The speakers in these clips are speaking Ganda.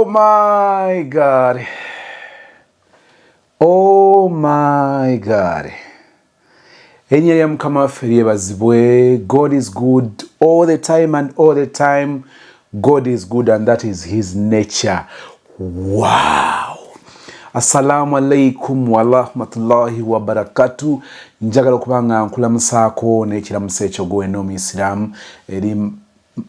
my God. Oh my God. Enyam kama feriebazibwe. God is good all the time and all the time. God is good and that is his nature. Wow. Assalamu alaikum wa rahmatullahi wa barakatuh. Njagala kubanga nkulamusako n'ekiramuso ekyo gwe n'Omuyisiraamu eri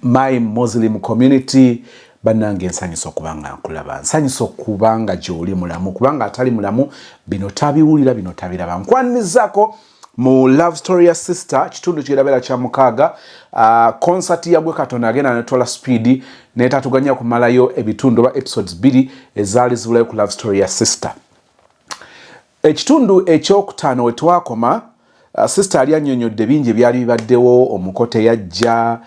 my Muslim community. Banange nsanyusa okubanga nkulaba, nsanyusa okubanga gy'oli mulamu, kubanga atali mulamu bino tabiwulira, bino tabiraba. Nkwanizako mu Love Story ya Sister kitundu kirabera kya mukaaga. Concert yagwe Katonda agenda netwala speed netatuganya kumalayo ebitundu ba episodes 2 ezaali zibulayo ku Love Story ya Sister. Ekitundu ekyokutaano we twakoma, Sister ali annyonnyodde bingi byali bibaddewo, omukote yajja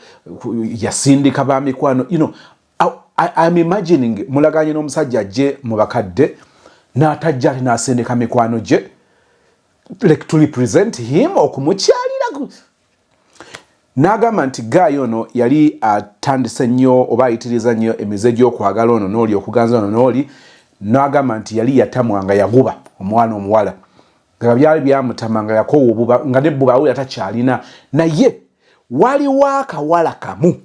yasindika ba mikwano. You know, I'm imagining mulaganye n'omusajja je mu bakadde n'atajja n'asindika mikwano je like to represent him okumukyalira. N'agamba nti Gayo ono yali atandise nnyo oba ayitiriza nnyo emize gy'okwagala ono n'oli okuganza ono n'oli. N'agamba nti yali yatamwanga yaguba omwana omuwala nga byali byamutamanga yakowa obuba nga nebbuba we atakyalina, naye waliwo akawala kamu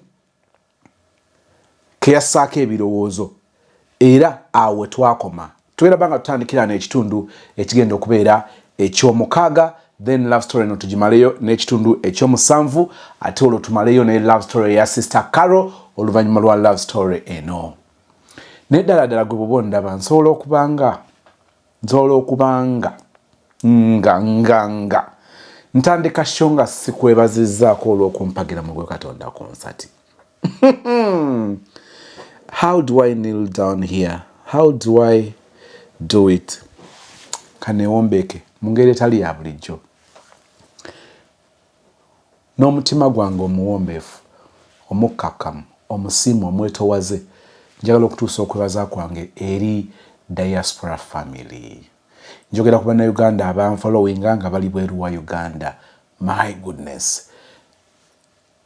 keyassaako ebirowoozo era awe twakoma. Twerabanga tutandikira n'ekitundu ekigenda okubeera eky'omukaaga, then Love Story no tugimaleyo n'ekitundu eky'omusanvu, ate olwo tumaleyo ne Love Story ya Sister Carol oluvannyuma lwa Love Story eno. Neddala ddala gwe bw'oba ondaba nsobola okubanga nga ntandika sho nga sikwebazizzaako olw'okumpagira mu gwe Katonda concert. How do I kneel down here? How do I do it? Kanewombeke mungere tali ya bulijjo. N'omutima gwange omuwombeefu, omukkakkamu, omusiimu, omwetowaze, njagala okutuusa okwebaza kwange eri diaspora family. Njogera ku bannayuganda abanfollowinga nga bali bweru wa Uganda. My goodness.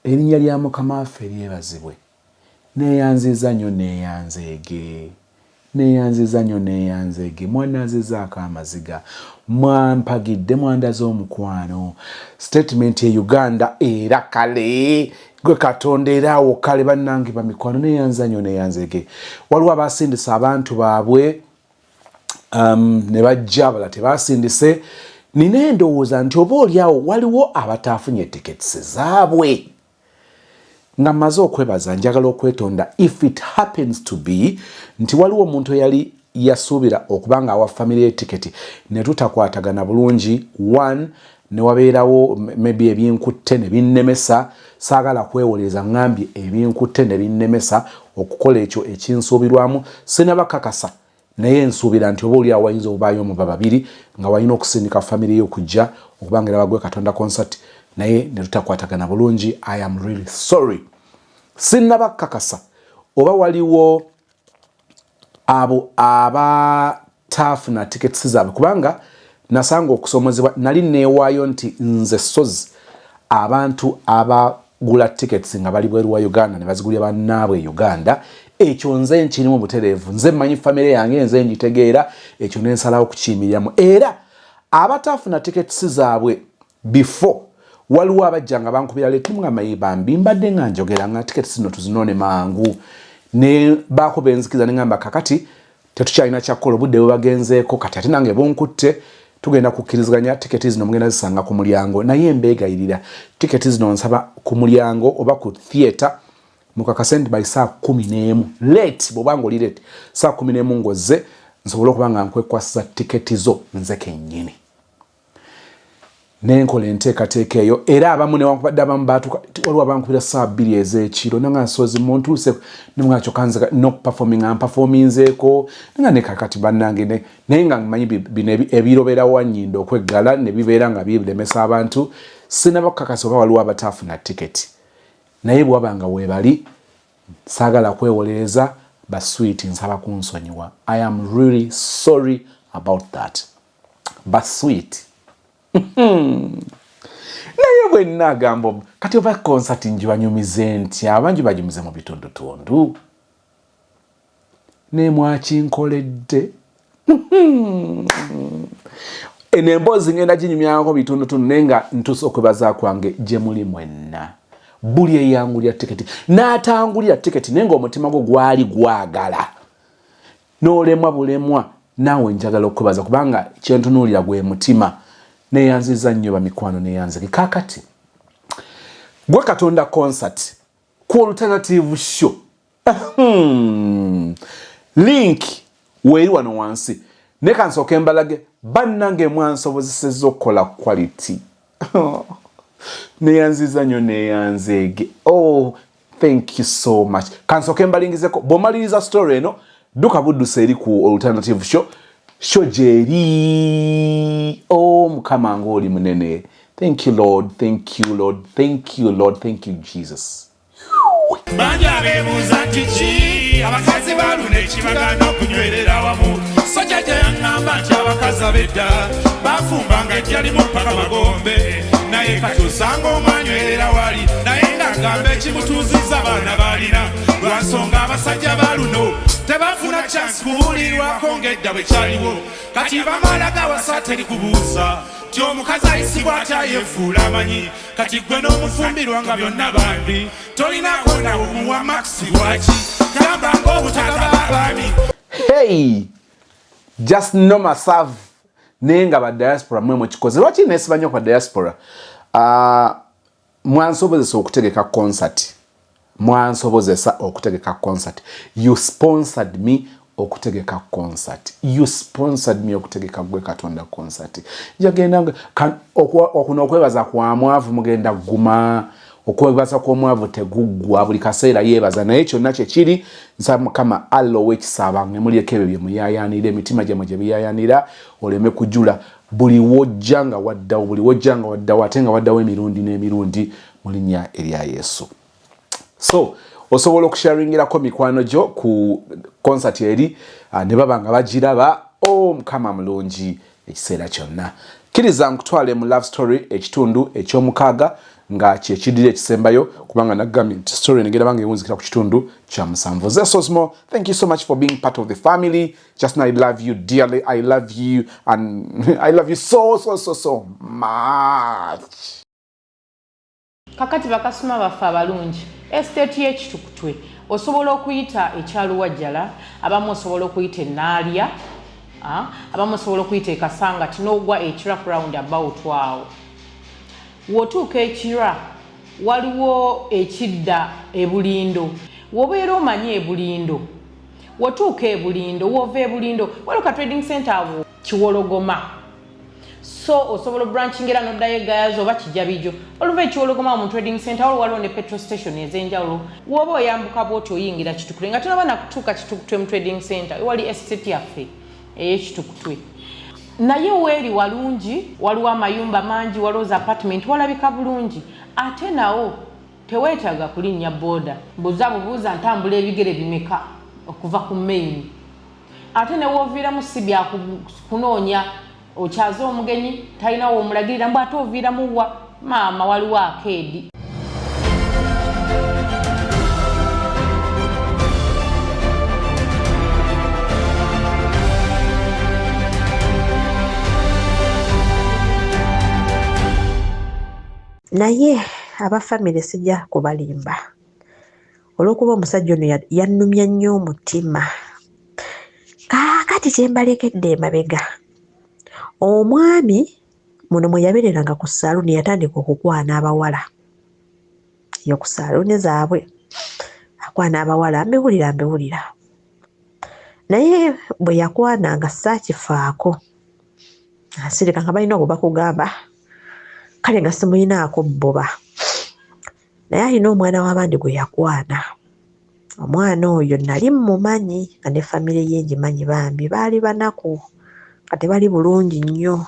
Erinnya lya Mukama waffe lyebazibwe. Neyanziza nnyo neyanzeege. Mwananzizaako amaziga. Mwampagidde, mwandaze omukwano. Statement ya Uganda era kale. Gwe Katonda era awo kale bannange bamikwano neyanzeege. Waliwo abasindisa abantu baabwe ne bajja abala tebasindise. Nina endowooza nti oba oliawo waliwo abataafunye tickets zaabwe. Nga maze okwebaza njagala okwetonda if it happens to be nti waliwo omuntu yali yasuubira okubanga awa family etiketi ne tutakwatagana bulungi, one ne wabeerawo maybe ebinkutte ne binnemesa. Saagala kwewolereza ngambye ebinkutte ne binnemesa okukola ekyo ekinsuubirwamu. Sinabakakasa naye nsuubira nti oba oli awayinza obaayo mu babiri nga walina okusindika family yo okujja okubanga era bagwe Katonda concert naye ne tutakwatagana bulungi. I am really sorry. Sinnabakakasa oba waliwo abo abataafuna tickets zaabwe kubanga nasanga okusomozebwa nali neewaayo nti nze sozi abantu abagula tickets nga bali bweru wa Uganda ne bazigulira bannaabwe Uganda. Ekyo nze nkirimu butereevu, nze mmanyi family yange, nze ngitegeera, ekyo nensalawo kukiyimiriramu. Era abataafuna tickets zaabwe before waliwo abajja nga bankubira leetu nga mayibambi mbadde nga njogera nga tickets zino tuzinone mangu ne baako benzikiza ne ngamba kakati tetukyalina kyakola obudde bwe bagenzeeko kati ate nange bunkutte tugenda kukkiriziganya tickets zino mugenda zisanga ku mulyango. Naye mbeegayirira tickets zino nsaba ku mulyango oba ku theatre mukakase nti by saa 11 late bw'obanga oli late saa 11 ngozze nsobola okubanga nkwekwasiza tickets zo nze kennyini. Nenkola enteekateeka eyo era abamu newankubadde abamu baatuka waliwo abankubira saa 2 ez'ekiro nanga nsozi muntuuse nemwakyo kanze no performing amperforminzeeko nanga ne kakati bannange naye nga mmanyi bino ebiroberawo wannyindo okweggala ne bibeera nga bilemesa abantu. Sinabakakasa oba waliwo abataafuna tiketi naye bw'abanga weebali saagala kwewolereza basweet nsaba kunsonyiwa. I am really sorry about that. Basweet. Naye bwe nagamba kati oba concert njibanyumize ntya abangi bagimuze mu bitundutundu. ne mwakinkoledde. Eno emboozi ngenda ginyumyako bitundutundu naye nga ntuuse okwebaza kwange gye muli mwenna. Buli eyangulira tiketi n'atangulira tiketi naye ng'omutima gwo gwali gwagala n'olemwa bulemwa naawe njagala okwebaza kubanga kyentunuulira gwe mutima. Neeyanziza nnyo bamikwano, neeyanzike. Kaakati gwe Katonda concert ku alternative show link weeri wano wansi. Ne kansooke mbalage bannange mwansobozesezza okukola quality. Neeyanziza nnyo, neeyanzeege. Oh, thank you so much. Kansooke mbalingizeko bw'omaliriza story eno duka buddusa eri ku alternative show gyeri. Oh, Mukama ng'oli munene. Thank you Lord, thank you Lord, thank you Lord, thank you Jesus. Manja bebuuza kiki abakazi balune kibagana okunywerera wamu. Soja gye yaŋŋamba nti abakazi ab'edda bafumbanga ejjalimu ppaka magombe, naye kati osanga omwanywerera wali naye ng'agamba ekimutuuzizza abaana baalina lwa nsonga abasajja ba luno tebafuna chance kubuulirwako ng'edda bwe kyaliwo. Kati bamala gawasa teri kubuusa ti omukazi ayisibwa ati ayefuula amanyi, kati gwe n'omufumbirwa nga byonna bambi tolinako nawe omuwa maxi lwaki gamba ng'obutagaba abaami. Hey, just know myself. Naye nga ba diaspora mwe mukikoze. Lwaki neesiba nnyo kwa diaspora? Mwansobozesa okutegeka concert. Mwansobozesa okutegeka concert. You sponsored me okutegeka concert. You sponsored me okutegeka gwe Katonda concert. Jagenda okuno okwebaza kwa mwavu mugenda guma. Okwebaza kwa mwavu teguggwa buli kaseera yeebaza naye kyonna kye kiri nsaba kama allo wekisaba ngemulyeko ebyo bye muyayaanira emitima gyamwe gye biyayaanira oleme kujula buli wojjanga waddawo ate nga waddawo emirundi n'emirundi mu linnya erya Yesu. So osobola okusharingirako mikwano gyo ku concert eri ne baba nga bagiraba. Mukama mulungi ekiseera kyonna. Kkiriza nkutwale mu love story ekitundu eky'omukaaga nga kyekidira ekisembayo kubanga nagambye nti story negenda bange ewunzikira ku kitundu kya musanvu. Zesosmo, thank you so much for being part of the family. Just now I love you dearly. I love you and I love you so much. Kakati bakasuma bafa abalungi. Estate y'ekitukutwe osobola okuyita ekyaluwajjala, abamu osobola okuyita ennaalya, abamu osobola okuyita ekasanga tinogwa ekira round about awo. Wotuuka ekira waliwo ekidda ebulindo. Wobeera omanyi ebulindo. Wotuuka ebulindo, wova ebulindo, waliwo trading center awo Kiwologoma. So osobola branchingira noddayo Gayazo oba Kijabijo. Oluva Kiwologoma mu trading center waliwo ne petrol station ez'enjawulo. Woba oyambuka bw'oti oyingira Kitukutwe nga tonaba nakutuuka Kitukutwe mu trading center. Wali estate yaffe ey'Kitukutwe. Naye weeri walungi, waliwo amayumba mangi, waliwo apartment, walabika bulungi. Ate nawo teweetaaga kulinnya boda. Buuza ntambula ebigere bimeka okuva ku main. Ate ne wooviiramu si bya kunoonya okyaza omugenyi talinawo omulagirira mbu ate oviiramu wa maama waliwo akeedi. Naye abafamile sijja kubalimba olw'okuba omusajja ono yannumya nnyo omutima. Kaakati kye mbalekedde emabega, omwami muno mwe yabeereranga ku ssaluuni yatandika okukwana abawala. Yo ku ssaluuni zaabwe akwana abawala, mbiwulira. Naye bwe yakwananga saakifaako, asirika nga balina obuba kugamba kale nga simuyinaako bboba. Naye alina omwana w'abandi gwe yakwana. Omwana oyo nali mmumanyi nga ne famire ye ngimanyi bambi baali banaku nga tebali bulungi nnyo.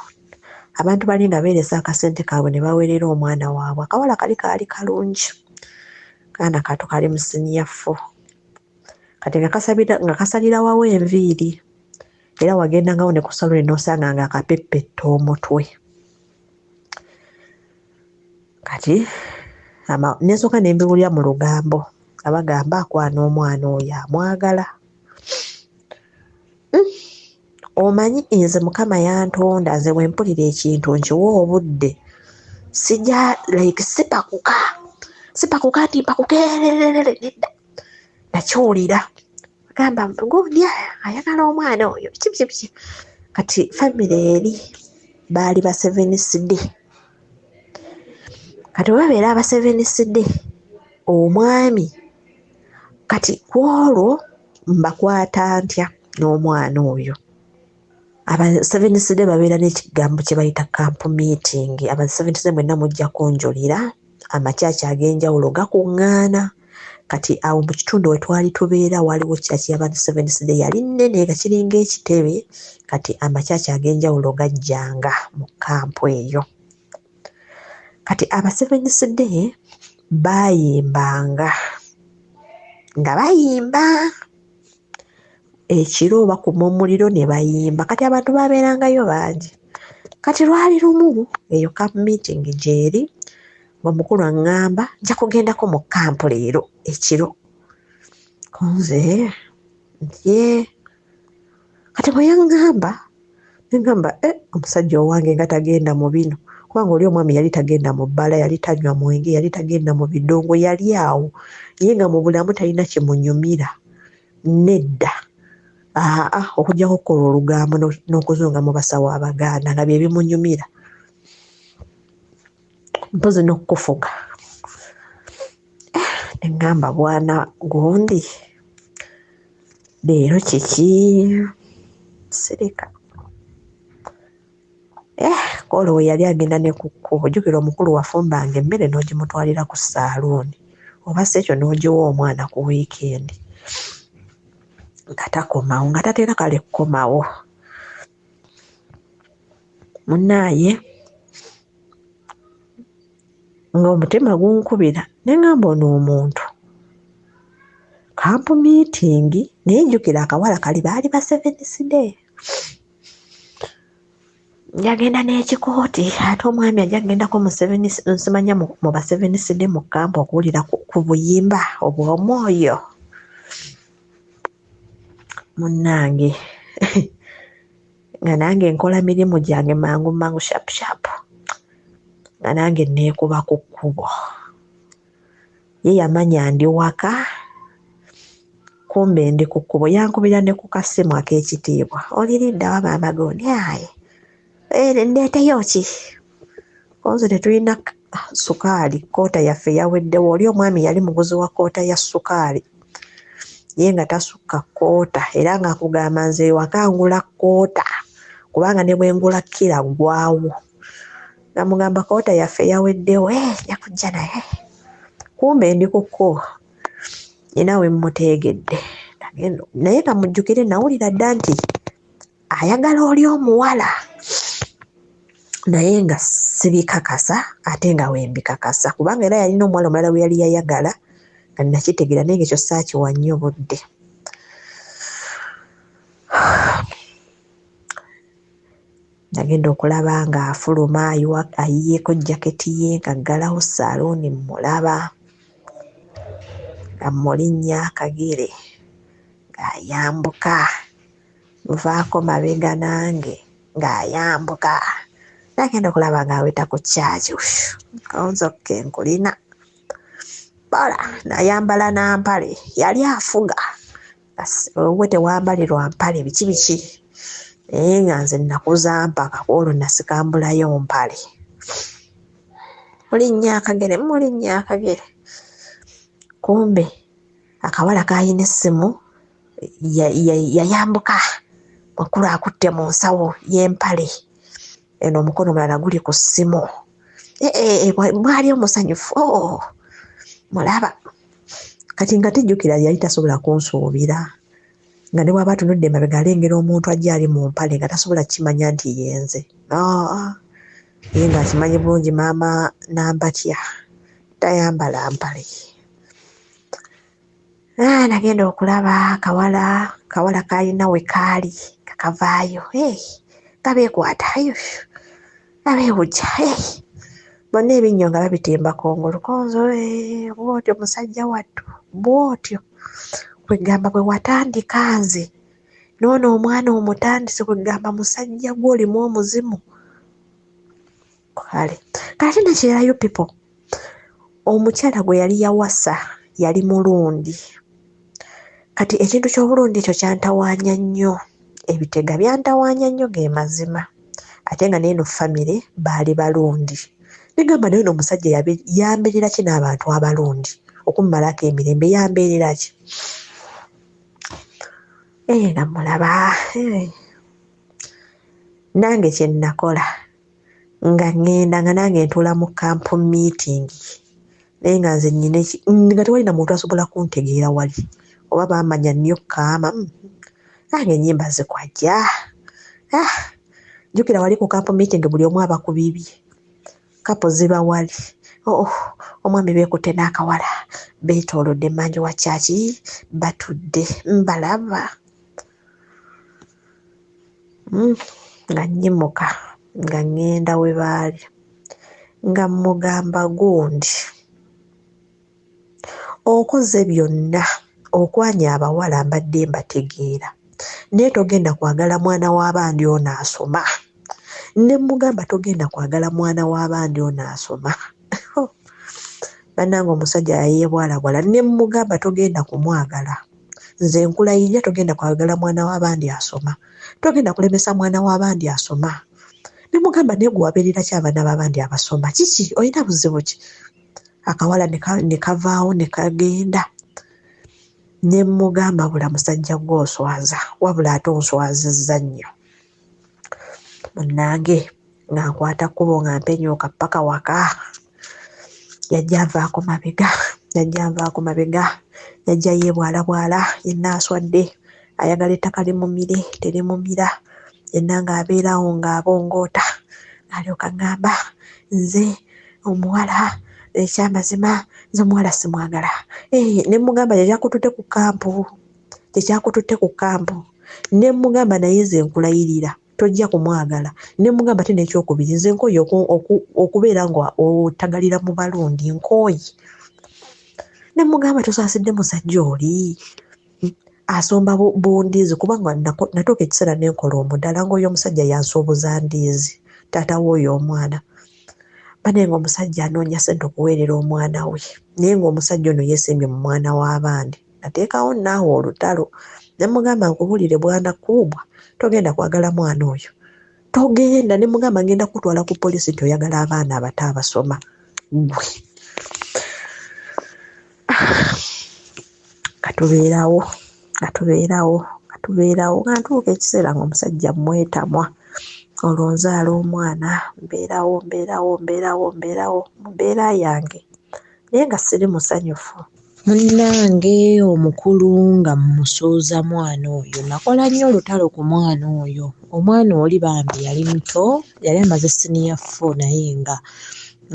Abantu bali nga beeresa akasente kaabwe ne baweerera omwana waabwe. Akawala kaali kalungi, kaana kato kali musinyafu kati nga kasalirawawo enviiri era wagendangawo ne ku saluni n'osanga nga akapeppetta omutwe. Kati nesooka ne mbiwulira mu lugambo abagamba akwana omwana oyo amwagala. omanyi nze Mukama yantonda nze bwe mpulira ekintu nkiwa obudde sijja like sipakuka nti mpakukererere nedda nakiwulira gamba gundi ayagala omwana oyo biki kati famire eri baali ba 7CD kati babeera aba 7CD omwami kati kwolwo mbakwata ntya n'omwana oyo aba 7CD babeera n'ekigambo kye bayita camp meeting aba 7CD mwenna mujja kunjulira amakyaki ag'enjawulo gakuŋŋaana kati awo mu kitundu we twali tubeera waliwo kyaki y'abantu 7CD yali nnene nga kiringa ekitebe kati amakyaki ag'enjawulo gajjanga mu kampu eyo kati aba 7CD bayimbanga nga bayimba ekiro bakuma omuliro ne bayimba kati abantu babeerangayo bangi kati lwali lumu eyo camp meeting gyeri omukulu aŋŋamba nja kugendako mu kampu leero ekiro konze ye kati bwe yaŋŋamba neŋŋamba omusajja owange nga tagenda mu bino kubanga oli omwami yali tagenda mu bbala yali tanywa mwenge yali tagenda mu bidongo yali awo naye nga mu bulamu talina kimunyumira nedda okujjako okukola olugambo n'okuzunga mu basawo Abaganda nga bye bimunyumira mpozi n'okufuga neŋŋamba bwana gundi leero kiki sirika kolo we yali agenda ne ku kkubo jjukira omukulu wafumbanga emmere n'ogimutwalira ku saaluuni oba si ekyo n'ogiwa omwana ku wiikendi nga takomawo nga tateera kale kukomawo munnaaye ng'omutima gunkubira neŋŋamba ono omuntu kampu meeting naye jjukira akawala kali baali ba 7CD njagenda n'ekikooti ate omwami ajja kugendako nsimanya mu ba 7CD mu kampu okuwulira ku buyimba obw'omwoyo munnange nga nange nkola mirimu gyange mangu shapu nga nange neekuba ku kkubo ye yamanya ndi waka kumbe ndi ku kkubo yankubira ne ku kasimu ak'ekitiibwa oliridda wa maama gondi aye ndeeteyo ki konze tetulina sukaali koota yaffe yaweddewo oli omwami yali muguzi wa koota ya sukaali ye nga tasukka koota era nga akugamba nze wakangula koota kubanga ne bwengula kira gwawo nga mugamba koota yaffe yaweddewo nyakujja naye kumbe ndi ku kkubo nina we mmuteegedde naye nga mujjukire nawulira dda nti ayagala oli omuwala naye nga sibikakasa ate nga wembikakasa kubanga era yalina omuwala omulala we yali yayagala nga nakitegeera naye ng'ekyo saakiwa nnyo budde nagenda okulaba nga afuluma ayiyeeko jaketi ye ng'aggalawo saaluuni mmulaba nga mulinnya akagere ng'ayambuka muvaako mabega nange ng'ayambuka nagenda okulaba ng'aweta ku kyaki konzoke nkulina bala nayambala nampale yali afuga we tewambalirwa mpale biki naye nga nze nakuza mpaka olwo nasikambulayo mpale mulinnya akagere kumbe akawala kayina essimu yayambuka mukulu akutte mu nsawo y'empale eno omukono omulala guli ku ssimu mwali omusanyufu mulaba kati nga tijjukira yali tasobola kunsuubira nga ne bw'aba atunudde emabega alengera omuntu ajja ali mu mpale nga tasobola kimanya nti yenze ye ng'akimanyi bulungi maama nambatya tayambala mpale nagenda okulaba kawala kalina we kaali kakavaayo kabeekwatayo abeewujja bonna ebinnyo nga babitimba kongolo konzo bwotyo musajja wattu bwotyo kwegamba bwe watandika nze noono omwana omutandise kwegamba musajja gw'olimu omuzimu. Kale kati nekirayo people, omukyala gwe yali yawasa yali mulundi. Kati ekintu ky'obulundi ekyo kyantawaanya nnyo, ebitega byantawaanya nnyo ge mazima, ate nga n'eno famire baali balundi. Negamba naye omusajja yambeerera ki n'abantu abalundi okumumalako emirembe, yambeerera ki? Nga mulaba nange kye nakola nga ngenda nga nange ntuula mu camp meeting, naye nga nze nnyina nga tewali na muntu asobola kuntegeera wali oba bamanya nnyo kaama, nange ennyimba zikwajja. Jjukira wali ku camp meeting buli omu aba ku bibye, kapo ziba wali, omwami beekutte n'akawala beetoolodde emmanju wa kyaki batudde mbalaba. Nga nnyimuka nga ngenda we baali nga mugamba gundi okoze byonna okwanya abawala mbadde mbategeera, naye togenda kwagala mwana w'abandi ono asoma. Ne mugamba togenda kwagala mwana w'abandi ono asoma. Bannange omusajja yayeebwalabwala, ne mugamba togenda kumwagala. Nze nkulayirira togenda kwagala mwana w'abandi asoma, togenda kulemesa mwana w'abandi asoma. Ne mugamba naye gwe wabeerera ki abaana b'abandi abasoma? Kiki olina buzibu ki? Akawala ne kavaawo ne kagenda. Ne mugamba bula musajja gw'oswaza, wabula ate onswazizza nnyo. Munnange nga nkwata kkubo nga mpenyuuka paka waka, yajja anvaako mabega, yajja yeebwalabwala, yenna aswadde, ayagala ettaka limumire terimumira, yenna ng'abeerawo ng'abongoota. Alyoka ngamba nze omuwala ekyamazima, nze omuwala simwagala. Ne mugamba kyekyakututte ku kampu, ne mugamba naye nze nkulayirira tojja kumwagala. Ne mugamba ate n'ekyokubiri, nze nkooye okubeera nga otagalira mu balundi, nkooye. Ne mugamba tosaasidde musajja oli asomba bundiizi, kubanga natuuka ekiseera n'enkola omudala ng'oyo omusajja yansuubuza ndiizi, taata w'oyo omwana. Bane ng'omusajja anoonya ssente okuweerera omwana we, naye ng'omusajja ono yeesimbye mu mwana w'abandi. Nateekawo naawe olutalo, ne mugamba nkubuulire bwana kuubwa, togenda kwagala mwana oyo, togenda. Ne mugamba ngenda kutwala ku poliisi nti oyagala abaana abato abasoma. Gwe katubeerawo nga ntuuka ekiseera ng'omusajja mwetamwa, olwo nzaala omwana, mbeerawo mu mbeera yange, naye nga siri musanyufu. Munnange omukulu nga mmusuuza mwana oyo, nakola nnyo olutalo ku mwana oyo. Omwana oli bambi yali muto, yali amaze siniya 4 naye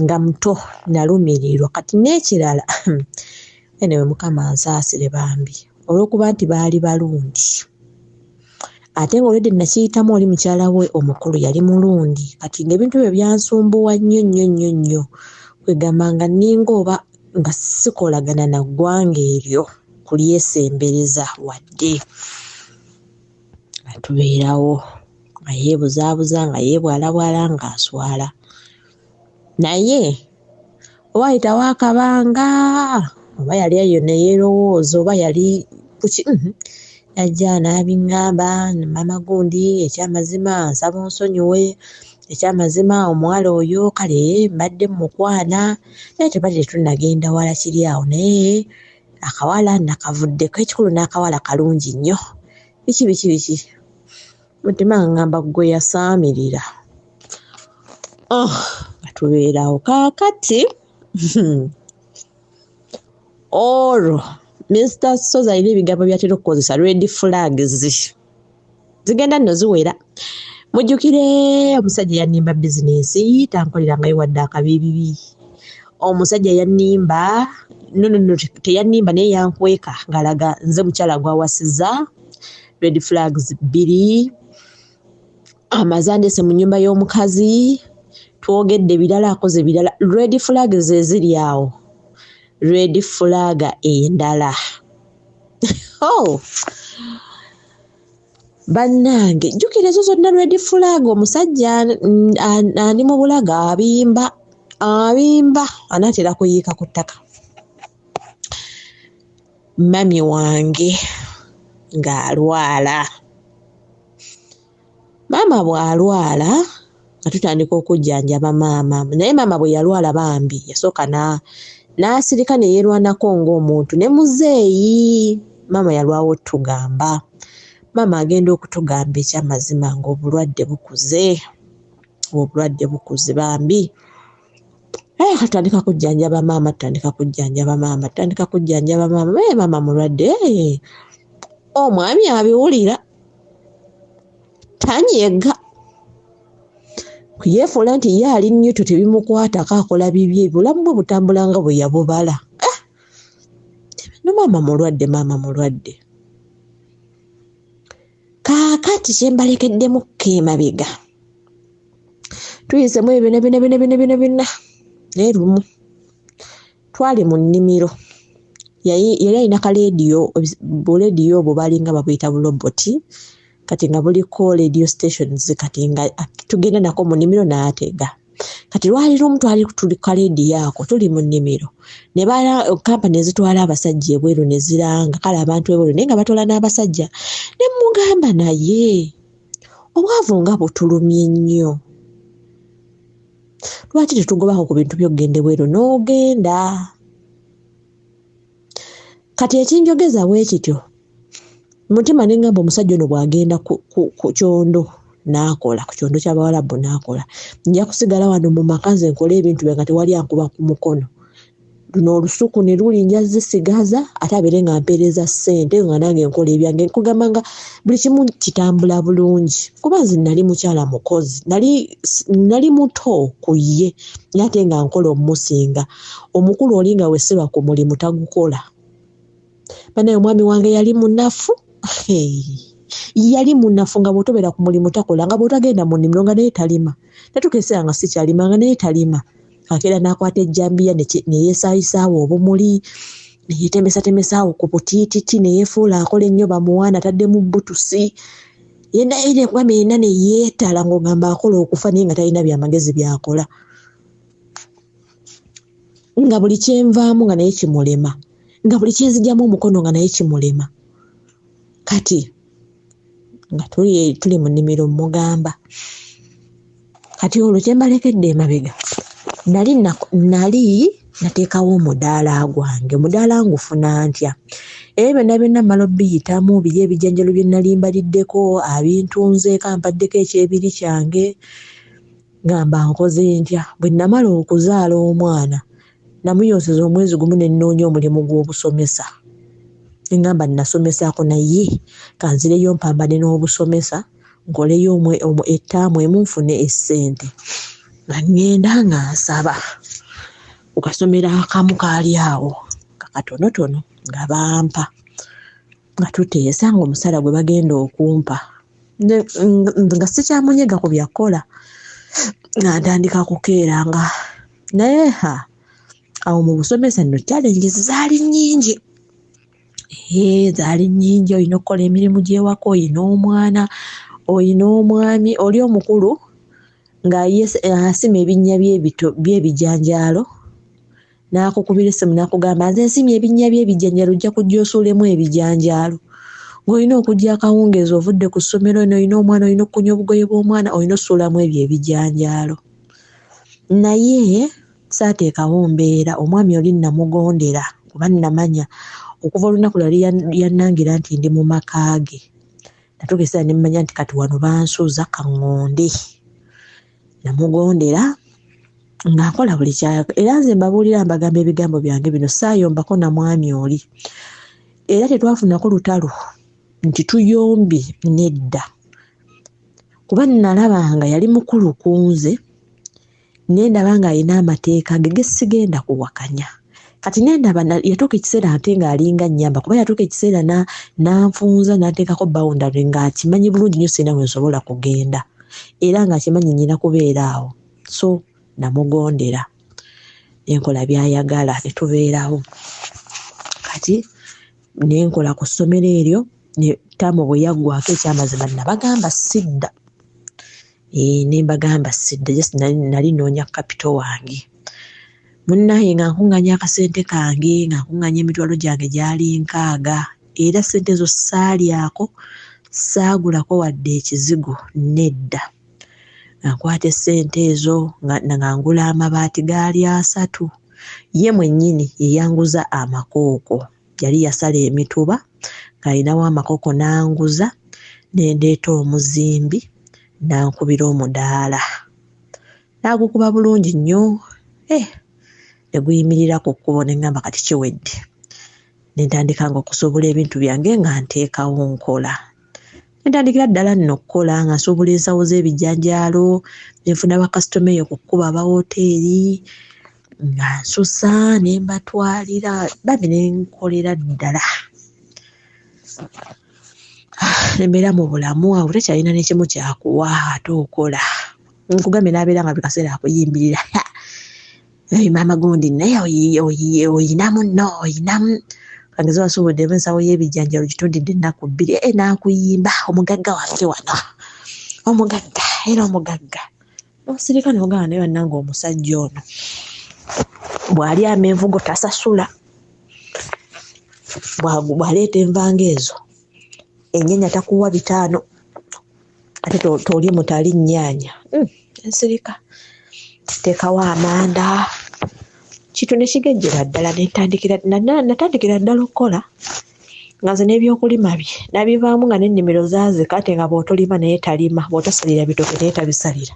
nga muto, nalumirirwa. Kati n'ekirala enewe Mukama ansaasire bambi olw'okuba nti baali balundi, ate ng'olwedde nakiyitamu oli mukyala we omukulu yali mulundi. Kati ng'ebintu ebyo byansumbuwa nnyo kwegamba nga ninga oba nga sikolagana na ggwanga eryo kulyesembereza wadde. Atubeerawo nga yeebuzaabuza, nga yeebwalabwala, ng'aswala. Naye oba ayitawo akabanga, oba yali eyo ne yeerowooza, oba yali kuki, najja n'abiŋŋamba, mama gundi ekyamazima nsaba onsonyiwe, ekyamazima omuwala oyo kale mbadde mukwana, naye tebadde tunnagenda wala kiri awo, naye akawala nakavuddeko. Ekikulu n'akawala kalungi nnyo. Biki mutima ngamba gwe yasaamirira. Batubeerawo kaakati olwo Mr. Soza alina ebigambo byatera okukozesa, red flags zigenda nno ziwera. Mujjukire omusajja yannimba bizinensi, tankolerangayo wadde akabibibi. Omusajja yannimba, no, teyannimba naye yankweka ng'alaga nze mukyala gw'awasiza. Red flags 2, amazandese mu nnyumba y'omukazi, twogedde birala, akoze birala. Red flags eziri awo, red flag endala. bannange jjukira ezo zonna red flag omusajja ani mu bulaga abimba anaatera kuyiika ku ttaka. Mami wange ng'alwala, maama bw'alwala nga tutandika okujjanjaba maama, naye maama bwe yalwala bambi yasooka n'asirika ne yeerwanako ng'omuntu ne muzeeyi. Maama yalwawo tugamba, maama agenda okutugamba ekyamazima ng'obulwadde bukuze bambi. Atandika kujjanjaba maama, maama mulwadde, omwami abiwulira tanyega kuyeefuula nti ye ali nnyo tebimukwatako, akola bibye, obulamu bwe butambula nga bwe yabubala. No maama mulwadde. Kaakati kye mbalekeddemu emabega tuyisemu ebyo bina naye lumu twali mu nnimiro, yali alina kalediyo, bulediyo obwo balinga babuyita buloboti, kati nga buliko radio stations, kati nga tugenda nako mu nnimiro n'atega. Kati lwali lumu twali tuli kalediyo ako tuli mu nnimiro, ne bala kampani ezitwala abasajja ebweru ne ziranga kale abantu ebweru naye nga batwala n'abasajja. Ne mugamba naye obwavu nga butulumye nnyo, lwaki tetugobako ku bintu by'okugenda ebweru n'ogenda? Kati ekinjogeza bwe kityo mutima ne ngamba omusajja ono bw'agenda ku kyondo n'akola, ku kyondo ky'Abawarabu n'akola, nja kusigala wano mu maka nze nkole ebintu bye nga tewali ankuba ku mukono. Luno olusuku ne luli nja zisigaza ate abeere nga mpeereza ssente nga nange nkola ebyange. Nkugamba nga buli kimu kitambula bulungi kuba nze nali mukyala mukozi, nali muto ku ye ate nga nkola omusinga. Omukulu oli nga wesiba ku mulimu tagukola. Banaye omwami wange yali munafu, nga bw'otobera ku mulimu takola, nga bw'otagenda mu nnimiro nga naye talima. Natukeesera nga sikyalima nga naye talima. Akeera n'akwata ejjambiya ne yeesaayisaawo obumuli, ne yeetemesaawo ku butiititi, ne yeefuula akola ennyo bamuwaana atadde mu butusi. Yenna ne yeetala ng'ogamba akola okufa naye nga talina byamagezi byakola. Nga buli kyenvaamu nga naye kimulema, nga buli kyenzigyamu omukono nga naye kimulema. Kati nga tuli mu nnimiro mugamba, kati olwo kye mbalekedde emabega nali nateekawo omudaala gwange. Omudaala ngufuna ntya? Byonna mmala obbiyitamu, biri ebijjanjalo bye nali mbaliddeko, abintunzeeko, ampaddeko ekyebiri kyange, ngamba nkoze ntya? Bwe namala okuzaala omwana namuyonseza omwezi gumu ne nnoonya omulimu gw'obusomesa. Ngamba nasomesaako naye kanzireyo mpambane n'obusomesa, nkoleyo ettaamu emu nfune essente. Nga ngenda nga nsaba ku kasomero akamu kaali awo kakatonotono nga bampa, nga tuteesa ng'omusala gwe bagenda okumpa nga sikyamunyega ku byakola, nga ntandika kukeeranga. Naye awo mu busomesa nno challenges zaali nnyingi. Zaali nnyingi, olina okukola emirimu gy'ewaka, olina omwana, olina omwami, oli omukulu ng'asima ebinnya by'ebijanjaalo, n'akukubira essimu n'akugamba nze nsimye ebinnya by'ebijanjaalo, ojja kujja osuulemu ebijanjaalo. Ng'olina okujja akawungeezi ovudde ku ssomero, olina omwana, olina okukunya obugoye bw'omwana, olina osuulamu ebyo ebijanjaalo. Naye saateekawo mbeera, omwami oli namugondera kuba namanya okuva olunaku lwali yannangira nti ndi mu maka ge. Natugeesera ne mmanya nti kati wano bansuuza kaŋŋonde. Namugondera nga nkola buli kyayagala. Era nze mbabuulira mbagamba ebigambo byange bino saayombako na mwami oli. Era tetwafunako lutalo nti tuyombi nedda. Kuba nalaba nga yali mukulu ku nze, nendaba nga alina amateeka ge sigenda kuwakanya. Kati nendaba yatuuka ekiseera ate ng'alinga nnyamba, kuba yatuuka ekiseera n'anfunza n'ateekako boundary ng'akimanyi bulungi nnyo sirina we nsobola kugenda. Era ng'akimanyi nnyina kubeera awo. So namugondera, nenkola by'ayagala ne tubeerawo. Kati nenkola ku ssomero eryo ne tamo bwe yaggwako ekyamazima nabagamba sidda. Ne mbagamba sidda, just nali noonya kapito wange. Munnaye nga nkuŋŋanya akasente kange, nga nkuŋŋanya emitwalo gyange gyali 6, era sente zo saalyako, saagulako wadde ekizigo nedda. Nga nkwata sente ezo nga ngula amabaati gaali 3. Ye mwennyini yeyanguza amakooko. Yali yasala emituba ng'alinawo amakooko n'anguza, ne ndeeta omuzimbi n'ankubira omudaala. N'agukuba bulungi nnyo. Ne guyimirira ku kkubo ne ngamba kati kiwedde. Ne ntandikanga okusuubula ebintu byange nga nteekawo nkola. Ne ntandikira ddala nno okukola nga nsuubula ensawo z'ebijanjaalo, ne nfuna bakasitoma eyo ku kkubo aba woteeri, nga nsusa ne mbatwalira bambi ne nkolera ddala. Nembeera mu bulamu awo tekyalina n'ekimu kyakuwa ate okola. Nkugambye n'abeera nga buli kaseera akuyimbirira. Maama gundi naye oyinamu nno, oyinamu. Kangeze wasuubuddemu ensawo y'ebijanjaalo gitundidde ennaku 2. N'akuyimba omugagga wange wano. Omugagga, era omugagga. Nosirika n'ogamba naye bannange omusajja ono bw'ali amenvugo tasasula. Bw'aleeta envanga ezo ennyanya takuwa 5 ate tolye mutali nnyaanya. Ensirika teekawo amanda kitu ne kigejjera ddala. Natandikira ddala okukola nga nze n'ebyokulima bye nabivaamu nga n'ennimiro zaazika, ate nga bw'otolima naye talima, bw'otasalira bitooke naye tabisalira.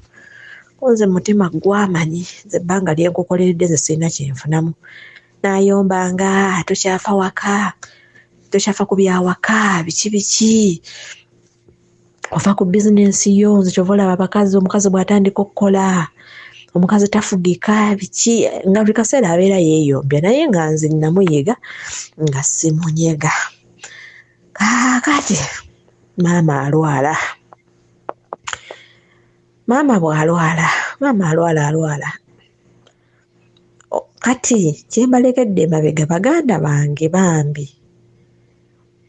Nze mutima gwamanyi nze ebbanga lyenkukoleredde nze sirina kyenfunamu. Nayombanga tokyafa waka, tokyafa ku byawaka, biki ova ku bizinensi yo. Nze kyova olaba abakazi, omukazi bw'atandika okukola, omukazi tafugika biki, nga buli kaseera abeera yeeyombya, naye nga nze namuyiga nga simunyega. Kaakati maama alwala. Maama alwala. Kati kyembalekedde emabega baganda bange bambi.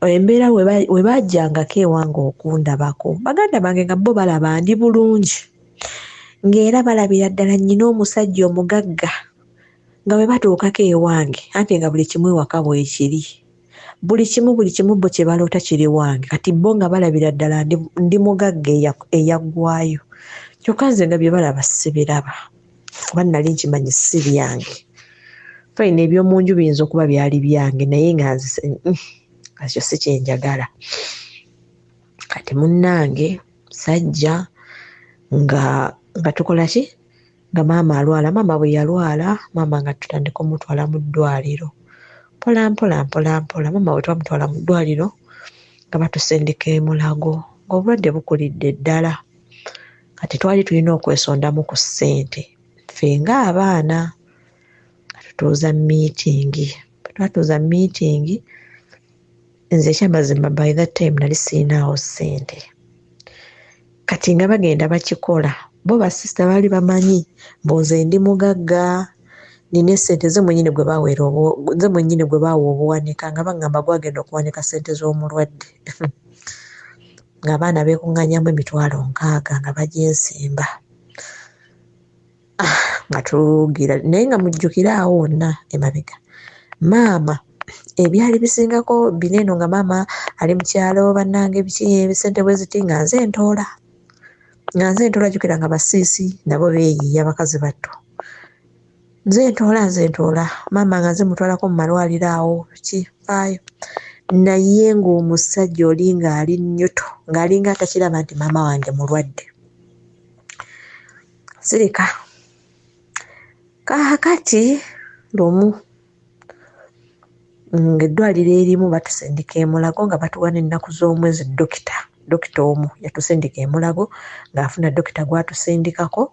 Embeera we bajjangako ewange okundabako, baganda bange nga bo balaba ndi bulungi, ng'era balabira ddala nnyina omusajja omugagga, nga we batuukako ewange anti nga buli kimu ewaka bwekiri. Buli kimu bo kye baloota kiri wange, kati bo nga balabira ddala ndi mugagga eyaggwayo. Kyokka nze nga bye balaba sibiraba, kuba nali nkimanyi si byange. Fayina eby'omu nju biyinza okuba byali byange naye nga nze ekyo si kyenjagala. Kati munnange sajja nga tukola ki? Nga maama alwala. Maama bwe yalwala, maama nga tutandika omutwala mu ddwaliro. Mpola. Maama bwe twamutwala mu ddwaliro nga batusindika e Mulago, ng'obulwadde bukulidde ddala. Kati twali tulina okwesondamu ku ssente ffe ng'abaana nga tutuuza miitingi. Bwe twatuuza miitingi, nze ekyamazima by that time nali siinaawo ssente. Kati nga bagenda bakikola, bo basisita baali bamanyi mbuze ndi mugagga, nina essente ze mwennyini gwe baawa obuwanika, nga baŋŋamba gwagenda okuwanika ssente z'omulwadde. Ng'abaana beekuŋŋanyamu emitwalo 6 nga bagyensimba. Nga tugira naye nga mujjukira awo wonna emabega. Maama ebyali bisingako bineeno nga maama ali mu kyalo bannange biki ebisente bwe ziti nga nze ntoola. Jjukira nga basiisi nabo beeyiiya bakazi batto. Nze ntoola. Maama nga nze mutwalako mu malwaliro awo kifaayo. Naye ng'omusajja oli ng'ali nnyoto, ng'alinga atakiraba nti maama wange mulwadde. Sirika. Kaakati lumu ng'eddwaliro erimu batusindika e Mulago nga batuwa n'ennaku z'omwezi. Dokita omu yatusindika e Mulago ng'afuna dokita gwatusindikako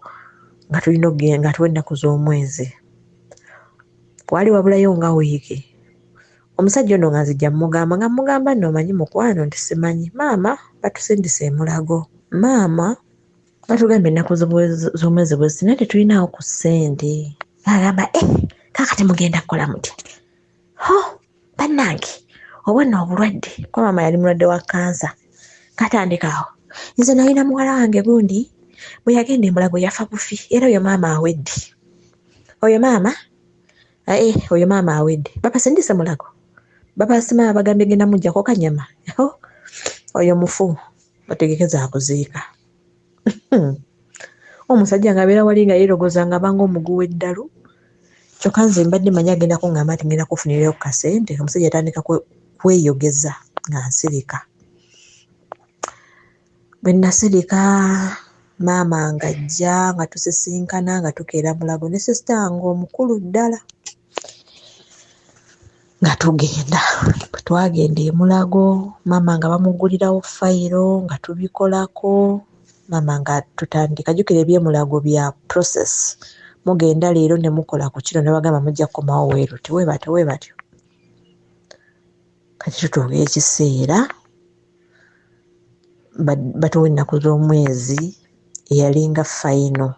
nga tulina okugenda nga tuwa ennaku z'omwezi. Wali wabulayo nga wiiki. Omusajja ono nga nzijja mugamba nno omanyi mukwano nti simanyi. Maama batusindise e Mulago. Maama batugamba ennaku z'omwezi bwe ziti naye tetulinawo ku ssente. Agamba kaakati mugenda kukola mutya? Bannange obwenna obulwadde kwa maama yali mulwadde wa kansa katandikaawo. Nze nalina muwala wange gundi bwe yagenda e Mulago yafa bufi era oyo maama awedde. Oyo maama awedde. Bapasindise Mulago. Bapasima bagambye genda mujjako kanyama. Oyo mufu bategekeza akuziika. Omusajja ng'abeera wali nga yeerogoza nga banga omugu w'eddalu. Kyokka nze mbadde manyi agenda kuŋŋamba nti ngenda kufunirayo ku kasente. Omusajja atandika kweyogeza nga nsirika. Bwe nasirika maama ng'ajja nga tusisinkana nga tukeera Mulago ne sisita nga omukulu ddala nga tugenda. Bwe twagenda e Mulago maama nga bamugulirawo fayiro nga tubikolako. Maama nga tutandika jjukira eby'e Mulago bya process. Mugenda leero ne mukola ku kino ne bagamba mujja kukomawo weeruti we batyo. Kati tutuuka ekiseera batuwa ennaku z'omwezi eyalinga fayino.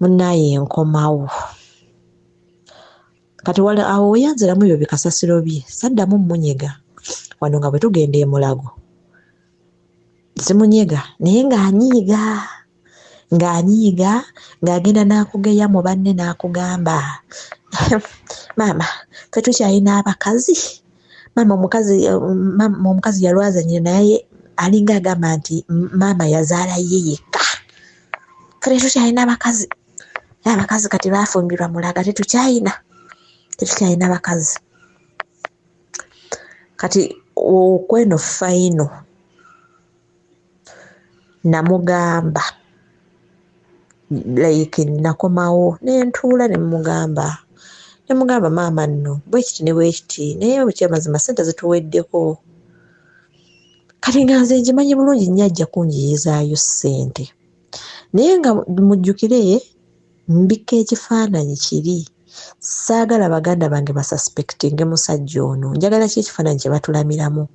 Munnaaye nkomawo. Kati awo weyanziramu ebyo bikasasiro bye saddamu mmunyega. Wano nga bwe tugenda e Mulago simunyega naye ng'anyiiga ng'agenda n'akugeya mu banne n'akugamba maama ffe tukyalina abakazi. Maama omukazi yalwazanyira naye alinga agamba nti maama yazaala ye yekka. Ffe tukyalina abakazi. Abakazi kati baafumbirwa Mulago tetukyalina bakazi. Kati okweno fayino namugamba like nakomawo nentuula nemugamba maama nno bwekiti ne bwekiti naye ekyamazima ssente zituweddeko. Kati nga nze ngimanyi bulungi nnyo ajja kunjiyizaayo ssente naye nga mujjukire mbika ekifaananyi kiri. Saagala baganda bange basuspectinge musajja ono. Njagala ki ekifaananyi kye batulamiramu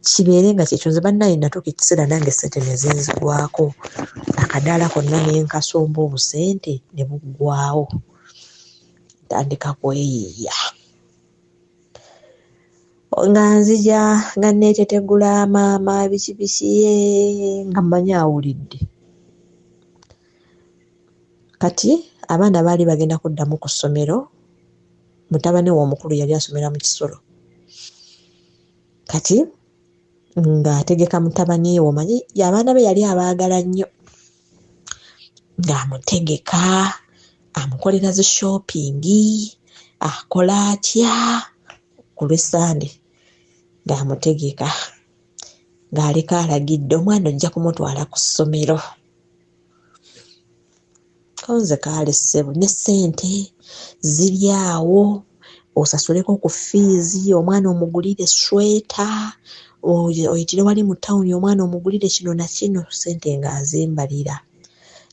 kibeere nga kyekyo. Nze bannaye natuuka ekiseera nange ssente ne zinzigwako. Akadaala konna ne nkasomba obusente ne buggwaawo. Ntandika kweyiiya. Nga nzija nga neetetegula maama biki nga mmanyi awulidde. Kati abaana baali bagenda kuddamu ku ssomero. Mutabani we omukulu yali asomera mu Kisoro. Kati ng'ategeka mutabani we omanyi abaana be yali abaagala nnyo. Ng'amutegeka amukolera zi shoppingi akola atya ku Lwesande ng'amutegeka ng'aleka alagidde omwana ojja kumutwala ku ssomero. Konze kaale ssebo ne ssente ziri awo osasuleko ku fiizi omwana omugulire sweta oyitire wali mu tawuni omwana omugulire kino na kino ssente ng'azimbalira.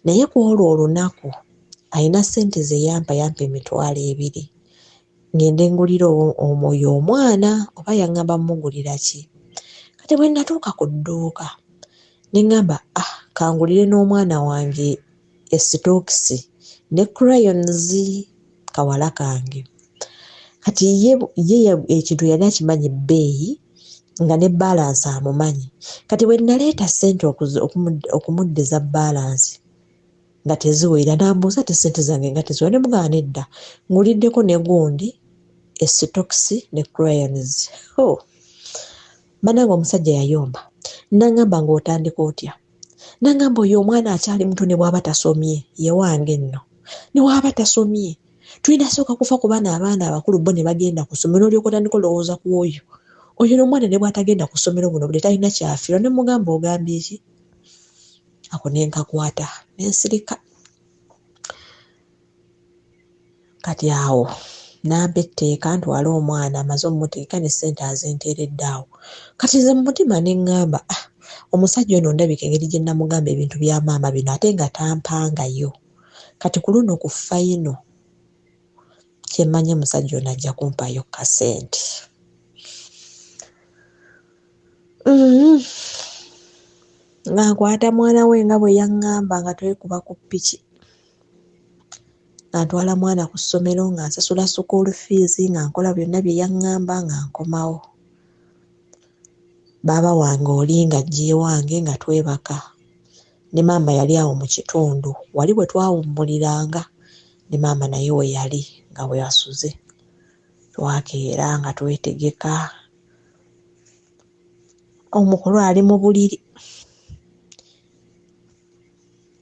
Naye ku olwo olunaku alina ssente ze yampa $2,000 ngende ngulira omwoyo omwana oba yaŋŋamba mugulira ki. Kati bwe natuuka ku dduuka ne ŋŋamba kangulire n'omwana wange esitokisi ne crayons kawala kange. Kati ye ekintu yali akimanyi ebbeeyi nga ne balance amumanyi. Kati bwe naleeta ssente okumuddiza balance nga teziwera n'ambuuza ti ssente zange nga teziwera ne mugamba nedda nguliddeko ne gundi esitokisi ne crayons. Bannange omusajja yayomba. N'aŋŋamba ng'otandika otya? N'aŋŋamba oyo omwana akyali muto ne bw'aba tasomye ye wange nno ne bw'aba tasomye tulina sooka kufa ku abaana abakulu bo ne bagenda ku ssomero olyoka otandika olowooza ku oyo n'omwana ne bw'atagenda ku ssomero buno buli talina kyafiirwa. Ne mugamba ogambye ki? Ako ne nkakwata ne nsirika. Kati awo nampa etteeka ntwale omwana amaze omumutegeka ne ssente azinteeredde awo. Kati nze mu mutima ne ŋŋamba omusajja ono ndabika engeri gye namugamba ebintu bya maama bino ate nga tampangayo. Kati ku luno ku fayino kyemmanyi omusajja ono ajja kumpayo kasente. Nga nkwata mwana we nga bwe yaŋŋamba nga twekuba ku ppiki nga ntwala mwana ku ssomero nga nsasula school fees nga nkola byonna bye yaŋŋamba nga nkomawo. Baaba wange oli nga ajja ewange nga twebaka. Ne maama yali awo mu kitundu. Wali bwe twawummuliranga ne maama naye we yali nga bwe asuze. Twakeera nga twetegeka. Omukulu ali mu buliri.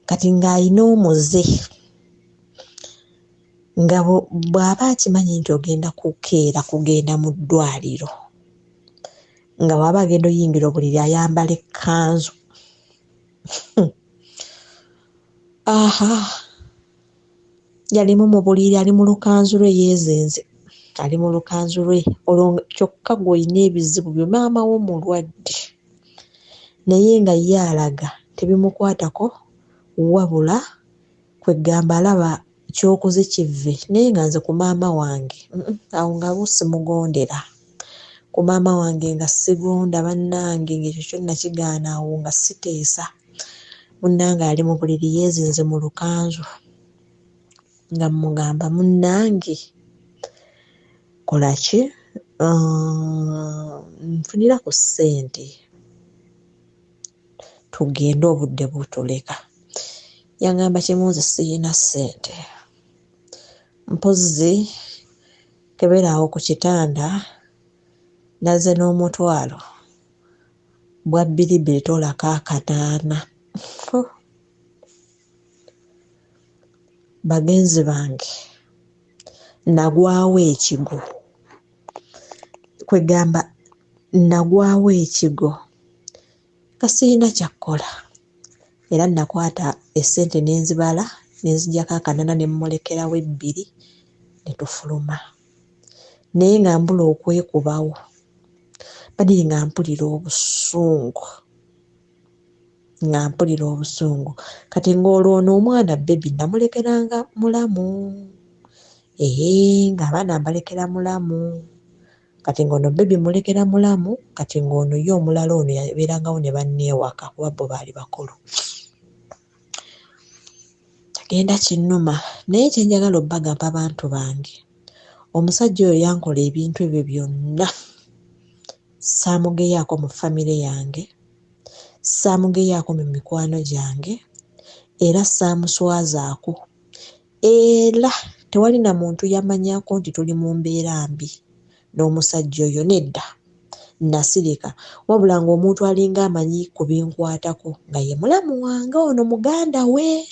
Kati ng'ayina omuze. Nga bw'aba akimanyi nti ogenda kukeera kugenda mu ddwaliro. Nga bw'aba agenda oyingira obuliri ayambala ekkanzu. Aha. Yalimu mu buliri ali mu lukanzu lwe yeezenze. Ali mu lukanzu lwe. Olwo kyokka gw'olina ebizibu byo maama wo mulwadde. Naye nga ye alaga tebimukwatako wabula kwegamba alaba kyokoze kivve. Naye nga nze ku maama wange awo nga simugondera. Ku maama wange nga sigonda bannange ng'ekyo kyonna kigaana awo nga siteesa. Munnange ali mu buliri yeezinze mu lukanzu. Nga mugamba munnange kola ki? Nfunira ku ssente. Tugende obudde butuleka. Yaŋŋamba kimu nze siyina ssente. Mpozzi keberaawo ku kitanda nazze n'omutwalo bwa bbiribiri tolako akanaana. Bagenzi bange nagwawo ekigo. Kwegamba nagwawo ekigo. Kasirina kyakkola. Era nakwata essente n'enzibala n'enzijjako akanaana ne mmulekerawo ebbiri ne tufuluma. Naye nga mbula okwekubawo. Badiri nga mpulira obusungu. Nga mpulira obusungu. Kati ng'olwo ono omwana bebi namulekeranga mulamu. Ng'abaana mbalekera mulamu. Kati ng'ono bebi mulekera mulamu. Kati ng'ono ye omulala ono yabeerangawo ne banneewaka kuba bo baali bakulu. Genda kinnuma. Naye kye njagala obbagamba abantu bange. Omusajja oyo yankola ebintu ebyo byonna. Saamugeyaako mu famire yange. Saamugeyaako mu mikwano gyange. Era saamuswazaako. Era tewali na muntu yamanyaako nti tuli mu mbeera mbi n'omusajja oyo nedda. Nasirika. Wabula ng'omuntu alinga amanyi ku binkwatako nga ye mulamu wange ono muganda we.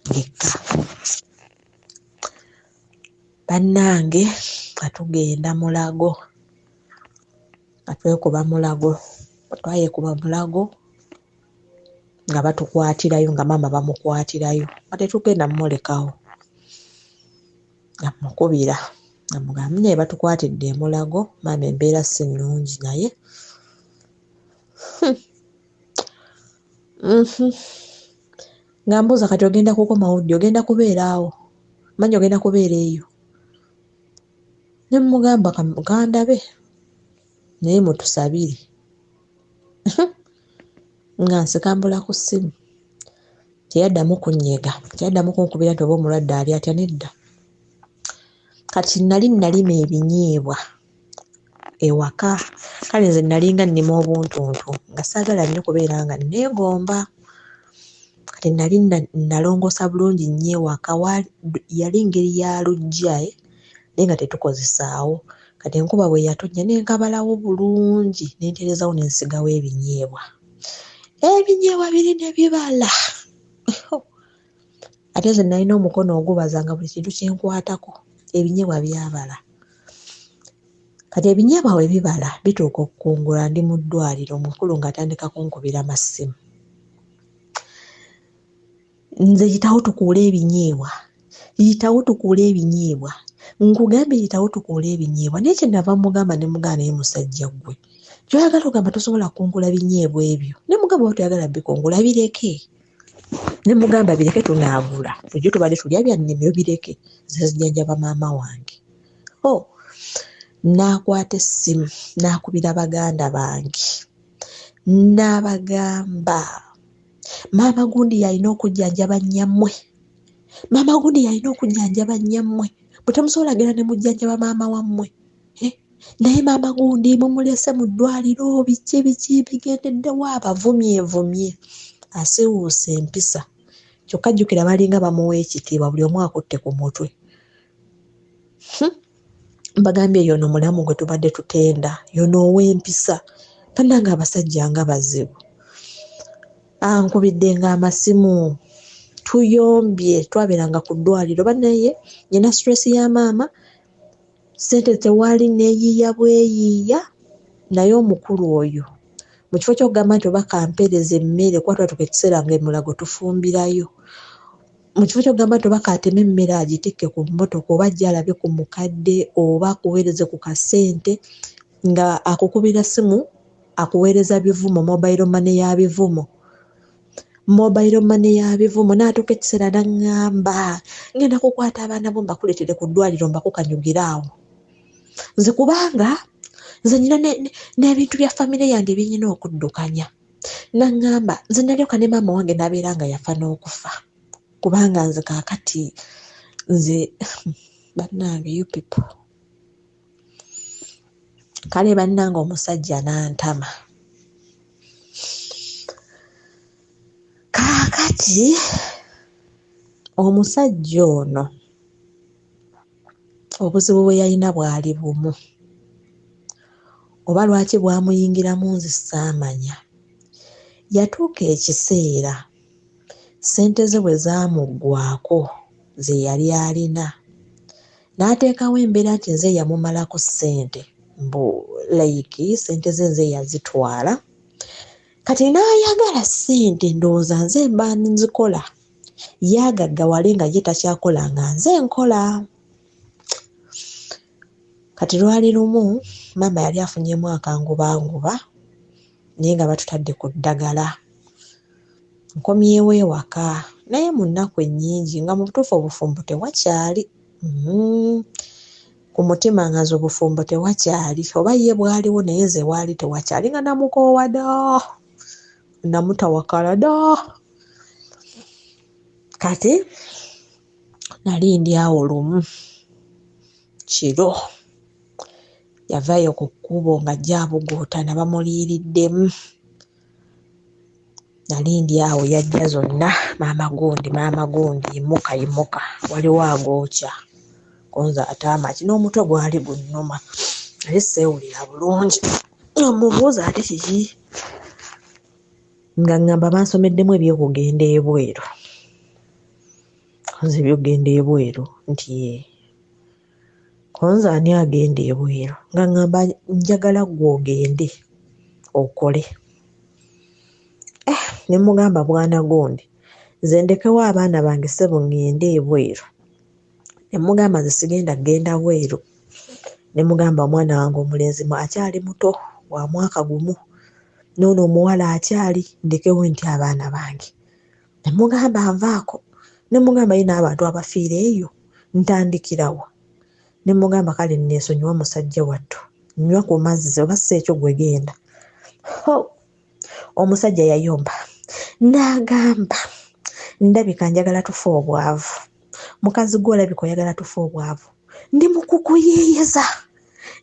Lekka. Bannange nga tugenda Mulago. Nga twekuba Mulago. Twayekuba Mulago nga batukwatirayo nga maama bamukwatirayo. Nga tetugenda mmulekawo. Nga mukubira. Nga mugamba naye batukwatidde e Mulago. Maama embeera si nnungi naye. Nga mbuuza kati ogenda kukomawo ddi? Ogenda kubeera awo? Manyi ogenda kubeera eyo? Ne mugamba kandabe. Naye mutusabire. Nga nsikambula ku ssimu. Teyaddamu kunnyega. Teyaddamu kunkubira nti oba omulwadde ali atya nedda. Kati nali nalima ebinyeebwa ewaka. Kale nze nalinga nnima obuntuntu nga saagala nnyo kubeera nga neegomba. Kati nali nalongoosa bulungi nnyo ewaka. Yali ngeri ya lugjaye naye nga tetukozesaawo. Kati enkuba bwe yatonnya nenkabalawo bulungi nenterezawo nensigawo ebinyeebwa. Ebinyeebwa biri ne bibala. Ate nze nalina omukono ogubazanga buli kintu kyenkwatako. Ebinyeebwa byabala. Kati ebinyeebwa we bibala bituuka okukungula ndi mu ddwaliro omukulu ng'atandika kunkubira amasimu. Nze yitawo tukuule ebinyeebwa. Yitawo tukuule ebinyeebwa. Nkugambye yitawo tukuule ebinyeebwa. Naye kye nava mugamba ne mugamba naye musajja ggwe. Ky'oyagala ogamba tosobola kungula binyeebwa ebyo. Ne mugamba oba toyagala bikungula bireke. Ne mugamba bireke tunaagula. Tujje tubale tulya bya nnimiro bireke. Nze zijjanjaba maama wange. Naakwata essimu naakubira baganda bange. N'abagamba maama gundi yalina okujjanjaba nnyammwe. Maama gundi yalina okujjanjaba nnyammwe bwe gera ne mujjanjaba maama wammwe naye maama gundi mumulese mu ddwaliro biki bigendeddewo abavumye asiwuusa empisa kyokka jjukira balinga bamuwa ekitiibwa buli omu akutte ku mutwe. Mbagambye yono mulamu gwe tubadde tutenda yono ow'empisa tannanga abasajja nga bazibu. Ankubiddenga amasimu tuyombye twabeeranga ku ddwaliro banaye nyina stress ya maama sente tewaali neeyiiya bweyiiya naye omukulu oyo mu kifo ky'okugamba nti oba kampeereza emmere kuba tuba tukekiseera nga emulago tufumbirayo mu kifo ky'okugamba nti oba kateme emmere agitikke ku mmotoka oba ajja alabe ku mukadde oba akuweereze ku kasente nga akukubira simu akuweereza bivumo mobile money ya bivumo n'atuuka ekiseera n'aŋŋamba ngenda kukwata abaana bo mbakuleetere ku ddwaliro mbakukanyugiraawo nze kubanga nze nyina n'ebintu bya famire yange byenyina okuddukanya. N'aŋŋamba nze nalyoka ne maama wange n'abeera nga yafa n'okufa kubanga nze kaakati nze bannange you people. Kale bannange omusajja n'antama. Kaakati omusajja ono obuzibu bwe yalina bwali bumu oba lwaki bwamuyingiramu nze saamanya. Yatuuka ekiseera ssente ze bwe zaamuggwaako ze yali alina n'ateekawo embeera nti nze yamumalako ssente ssente ze nze yazitwala kati n'ayagala ssente ndowooza nze mba nzikola yagaggawale nga ye takyakola nga nze nkola. Kati lwali lumu maama yali afunyeemu akangubanguba naye nga batutadde ku ddagala nkomyewo ewaka naye mu nnaku ennyingi nga mu butuufu obufumbo tewakyali ku mutima nga nze obufumbo tewakyali oba ye bwaliwo naye nze waali tewakyali nga namukoowa dda namutawakala dda. Kati nali ndi awo lumu kiro yavaayo ku kkubo nga ajja abugootana bamuliiriddemu. Nali ndi awo yajja zonna maama gundi yimuka waliwo agookya konza ataama kino omutwe gwali gunnuma naye seewulira bulungi omubuuza ate kiki nga ngamba bansomeddemu ebyokugenda ebweru nze ebyokugenda ebweru nti konza ani agenda ebweru nga ngamba njagala gwe ogende okole. Ne mugamba bwana gundi nze ndekewo abaana bange ssebo ngende ebweru. Ne mugamba nze sigenda kgenda bweru. Ne mugamba omwana wange omulenzi akyali muto wa mwaka gumu n'ono omuwala akyali ndekewo nti abaana bange. Ne mugamba nvaako. Ne mugamba yina abantu abafiira eyo ntandikirawa. Ne mugamba kale nneesonyiwa musajja wattu nnywa ku mazzi oba si ekyo gwe genda. Omusajja yayomba n'agamba ndabika njagala tufe obwavu. Mukazi gwe olabika oyagala tufe obwavu. Ndi mu kukuyeeyeza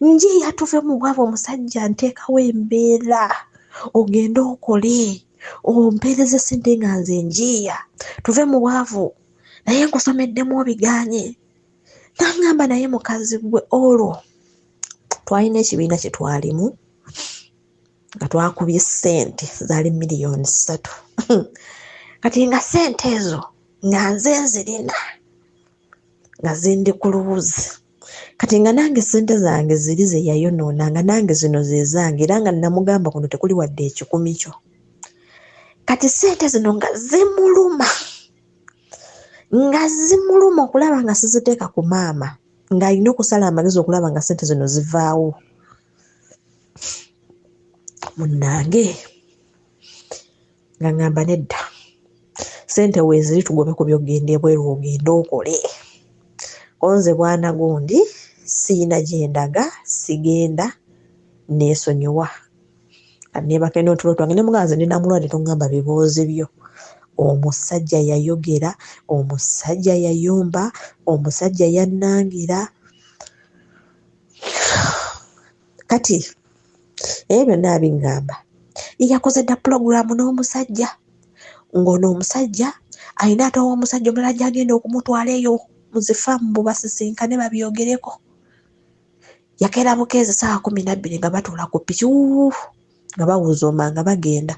njiya tuve mu bwavu omusajja nteekawo embeera ogende okole ompeereze ssente nga nze njiya tuve mu bwavu naye nkusomeddemu obigaanye. N'aŋŋamba naye mukazi gwe olwo twalina ekibiina kye twalimu nga twakubye ssente zaali miliyoni 3 kati nga ssente ezo nga nze nzirina nga zindi ku luwuzi kati nga nange ssente zange ziri ze yayonoona nga nange zino ze zange era nga namugamba kuno tekuli wadde ekikumi kyo. Kati ssente zino nga zimuluma okulaba nga siziteeka ku maama ng'alina okusala amagezi okulaba nga ssente zino zivaawo. Munnange nga ngamba nedda ssente weeziri tugobe ku byokugenda ebweru ogende okole. Konze bwana gundi siina gyendaga sigenda neesonyiwa. Neebake n'otulo twange ne muganze ndi namulwadde tongamba biboozi byo omusajja yayogera, omusajja yayomba, omusajja yannangira. Kati ebyo nabingamba yakoze dda pulogulaamu n'omusajja ng'ono omusajja alina ate omusajja omulala gy'agenda okumutwala eyo mu zifaamu basisinkane babyogereko. Yakeera bukeezi ssaawa 12 nga batuula ku ppiki nga bawuzooma nga bagenda.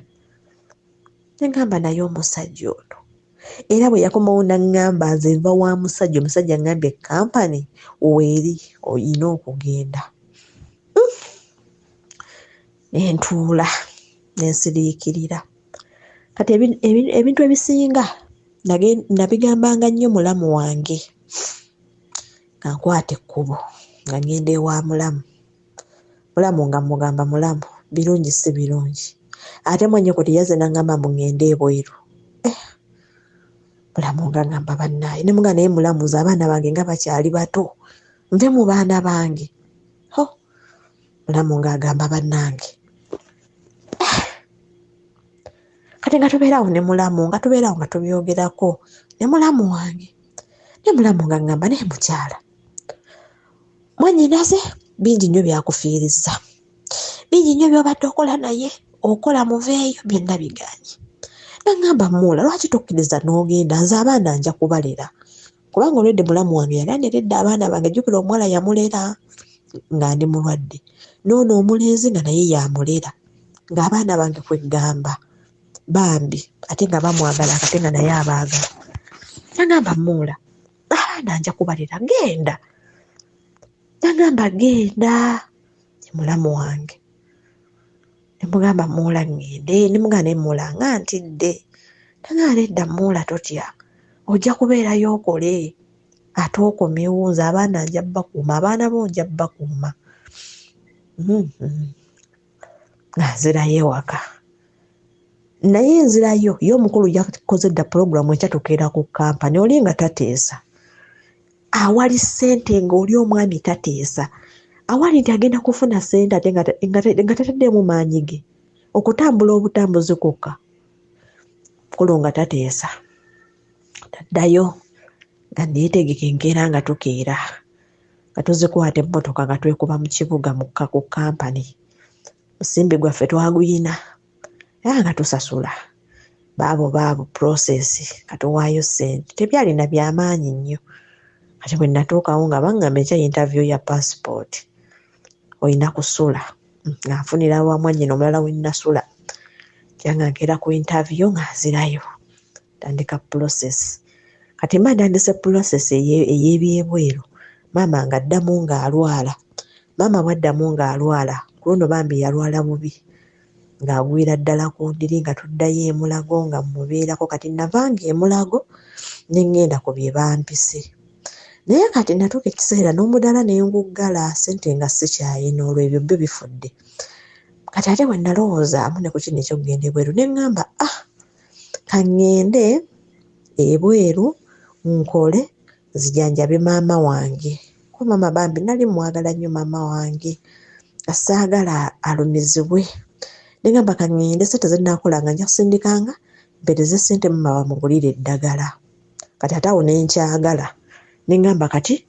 Ne ngamba naye omusajja ono era bwe yakomawo n'aŋŋamba nze nva wa musajja, omusajja ngambye kampani weeri oyina okugenda. Nentuula nensiriikirira. Kati ebintu ebisinga nabigambanga nnyo mulamu wange nga nkwata ekkubo nga ngenda ewa mulamu nga mugamba mulamu birungi si birungi. Ate mwenyeko teyaze n'aŋŋamba mbu ŋŋende ebweru. Mulamu nga ngamba bannaaye ne muga naye mulamuza abaana bange nga bakyali bato nve mu baana bange. Mulamu nga agamba bannange kati nga tubeerawo ne mulamu nga tubeerawo nga tubyogerako ne mulamu wange. Ne mulamu nga ngamba naye mukyala mwannyinaze bingi nnyo byakufiirizza, bingi nnyo by'obadde okola naye okola muveeyo byonna biganye. Naŋŋamba muula lwaki tokkiriza n'ogenda, nze abaana nja kubalera kubanga olwedde mulamu wange yali aneredde abaana bange. Jjukira omuwala yamulera nga ndi mulwadde, noono omulenzi nga naye yamulera ng'abaana bange kweggamba bambi ate nga bamwagala ate nga naye abaagala. Naŋŋamba muula abaana nja kubalera genda. Naŋŋamba genda ye mulamu wange. Nemugamba muula ŋŋende, nemugamba naye muula nga ntidde. Naŋŋamba nedda muula totya, ojja kubeerayo okole ate okomewo, nze abaana nja bakuuma, abaana bo nja bakuuma. Nga nzirayo ewaka. Naye nzirayo ye omukulu yakoze dda pulogulaamu enkya tukeera ku kampani oli nga tateesa. Awali ssente ng'oli omwami tateesa. Awali nti agenda kufuna ssente ate nga tataddemu maanyi ge okutambula obutambuzi kokka. Mukulu nga tateesa. Taddayo nga neetegeka enkeera nga tukeera nga tuzikwata emmotoka nga twekuba mu kibuga mukka ku kampani. Musimbi gwaffe twaguyina era nga tusasula baabo process katuwaayo ssente. Tebyalina byamaanyi nnyo. Kati bwe natuukawo nga baŋŋamba ekya interview ya passport olina kusula nga nfunira wa mwannyina omulala we nasula. Kyanga nkeera ku interview nga nzirayo tandika process. Kati mba ntandise process ey'ebyebweru maama nga addamu ng'alwala. Maama bw'addamu ng'alwala ku luno bambi yalwala bubi ng'agwira ddala ku ndiri nga tuddayo e Mulago nga mubeerako. Kati navanga e Mulago ne ŋŋenda ku bye bampise. Naye kati natuuka ekiseera n'omudaala ne nguggala ssente nga sikyayina olwo ebyo byo bifudde. Kati ate bwe nalowoozaamu ne ku kino ekyokugenda ebweru ne ŋŋamba ka ŋŋende ebweru nkole nzijanjabe maama wange. Ko maama bambi nali mwagala nnyo maama wange nga saagala alumizibwe. Ne ŋŋamba ka ŋŋende ssente ze nnaakolanga nja kusindikanga mpeereze ssente maama bamugulire eddagala. Kati ate awo ne nkyagala. Ne ŋŋamba kati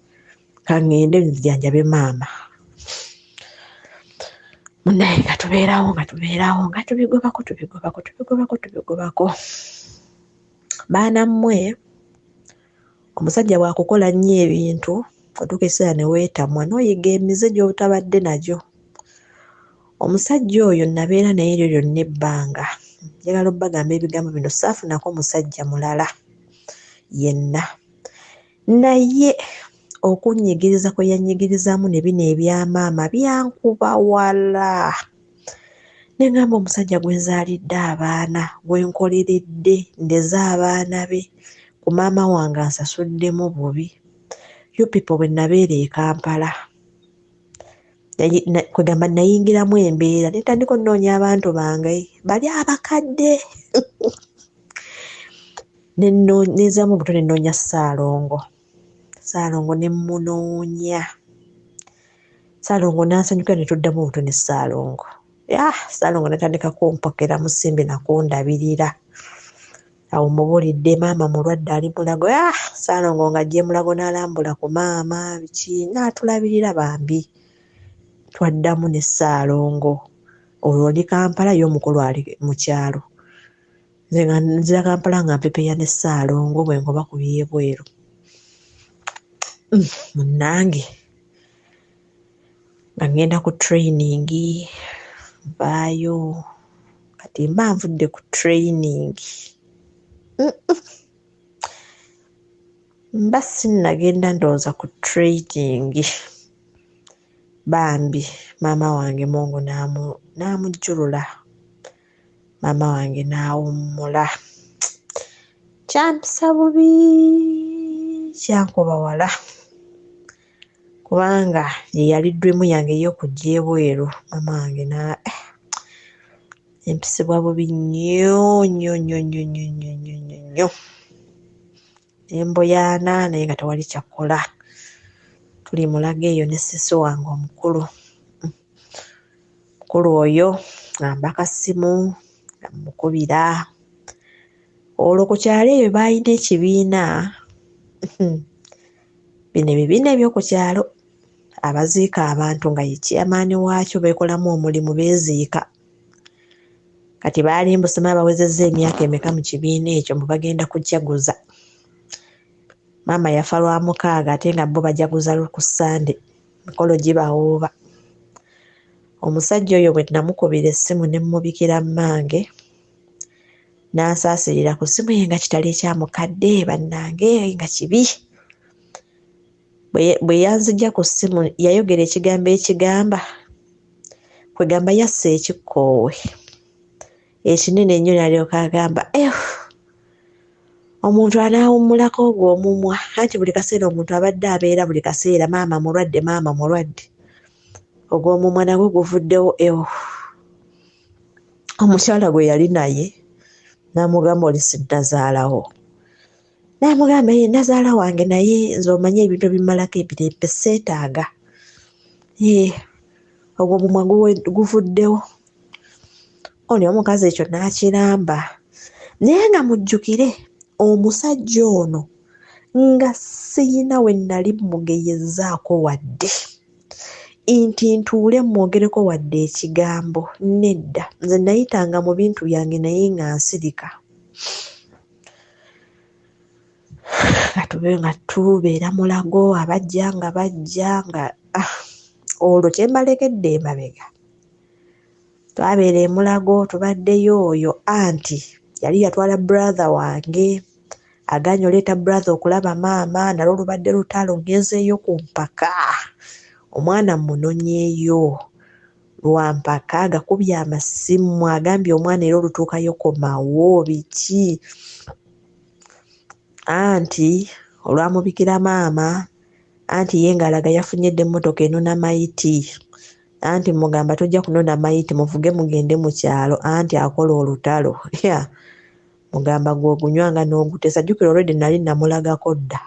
ka ŋŋende nzijanjabe maama. Munnaye nga tubeerawo nga tubigobako. Baana mmwe omusajja bw'akukola nnyo ebintu otuuka ekiseera ne weetamwa n'oyiga emize gy'otabadde nagyo. Omusajja oyo nabeera naye eryo lyonna ebbanga. Njagala obbagamba ebigambo bino saafunako musajja mulala yenna. Naye okunnyigiriza kwe yannyigirizaamu ne bino ebyamaama byankuba wala. Ne ŋŋamba omusajja gwe nzaalidde abaana gwe nkoleredde ndeze abaana be ku maama wange ansasuddemu bubi. You people bwe nabeera e Kampala kwegamba nayingiramu embeera ne ntandika onnoonya abantu bange bali abakadde. Nezaamu obuto ne nnoonya Ssaalongo ne munoonya. Ssaalongo n'ansanyukira ne tuddamu obuto ne Ssaalongo. Ssaalongo natandika kumpokera musimbi nakundabirira. awo mubulidde maama mulwadde ali Mulago. Ssaalongo ng'ajje Mulago n'alambula ku maama biki n'atulabirira bambi. Twaddamu ne Ssaalongo. Olwo ndi Kampala ye omukulu ali mu kyalo. Nze nga nzira Kampala nga mpepeya ne Ssaalongo bwe ngoba ku byebweru. Munnange nga ngenda ku training vaayo kati mba nvudde ku training. Mba sinnagenda ndowooza ku training bambi maama wange Mungu n'amujjulula, maama wange n'awummula. Kyampisa bubi, kyankuba wala kubanga ye yali ddwemu yange ey'okujja ebweru. Maama wange empisibwa bubi nnyo nnyo nnyo nnyo nnyo nnyo nnyo nnyo nnyo. Emboyaana naye nga tewali kyakkola. Tuli Mulago eyo ne sisi wange omukulu. Mukulu oyo ngamba akasimu nga mukubira. Olwo ku kyalo eyo baalina ekibiina bino ebibiina eby'oku kyalo abaziika abantu nga ye chairman waakyo beekolamu omulimu beeziika. Kati baali mbusema abawezezza emyaka emeka mu kibiina ekyo mbu bagenda kujaguza. Maama yafa lwa 6 ate nga bo bajaguza ku Sande, mikolo gibawooba. Omusajja oyo bwe namukubira essimu ne mmubikira mmange n'asaasirira ku ssimu ye nga kitali ekyamukadde bannange nga kibi. Bwe yanzijja ku ssimu yayogera ekigambo ekigamba kwegamba yassa ekikkoowe ekinene ennyo n'alyoka agamba omuntu anaawummulako ogwo omumwa anti buli kaseera omuntu abadde abeera buli kaseera maama mulwadde maama mulwadde. Ogwo omumwa nagwo guvuddewo. Omukyala gwe yali naye n'amugamba oli sinnazaalawo. N'amugamba ye nazaala wange naye nze omanye ebintu ebimalako ebirembe seetaaga. Ogwo omumwa guvuddewo. Ono omukazi ekyo n'akiramba. Naye nga mujjukire omusajja ono nga siyina we nali mugeyezzaako wadde nti ntuule mwogereko wadde ekigambo. Nedda, nze nayitanga mu bintu byange naye nga nsirika. Nga tubeera Mulago abajja nga bajja nga olwo kyembalekedde emabega. Twabeera e Mulago tubaddeyo oyo anti yali yatwala brother wange aganya oleeta brother okulaba maama nalwo lubadde lutalo ngezeeyo ku mpaka. Omwana munonyeeyo lwa mpaka gakubye amasimu agambye omwana era olutuukayo komawo biki. Anti olwamubikira maama anti ye ng'alaga yafunyedde emmotoka enona mayiti. Anti mugamba tojja kunona mayiti muvuge mugende mu kyalo anti akola olutalo. Mugamba gw'ogunywanga n'ogutesa. Jjukira olwedde nali namulagako dda.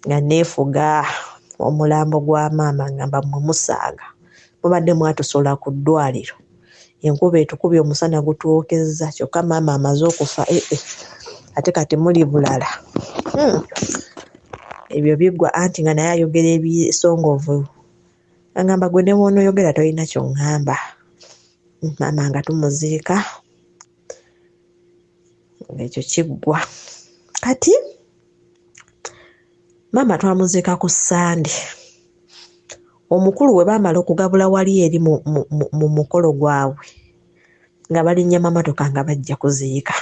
Nga neefuga omulambo gwa maama ngamba mumusaaga. Mubadde mwatusola ku ddwaliro. Enkuba etukubye omusana gutwokezza kyokka maama amaze okufa. Ate kati muli bulala. Ebyo biggwa anti nga naye ayogera ebisongovu. Angamba gwe ne bw'onooyogera tolina ky'oŋŋamba. Maama nga tumuziika. Ekyo kiggwa. Kati maama twamuziika ku Sande. Omukulu we baamala okugabula wali eri mu mukolo gwabwe nga balinnya mamotoka nga bajja kuziika.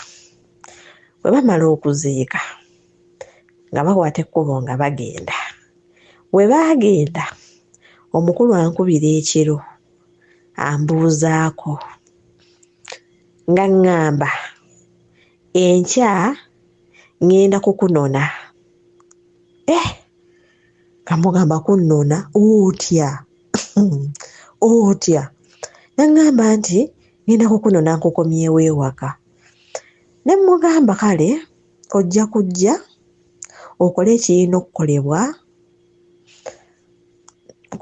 Bwe baamala okuziika nga bakwata ekkubo nga bagenda. Bwe baagenda omukulu ankubira ekiro ambuuzaako nga ŋŋamba enkya ngenda kukunona. Kamugamba kunnona otya? Otya? Naŋŋamba nti ngenda kukunona nkukomyewo ewaka. Ne mugamba kale ojja kujja okole ekirina okukolebwa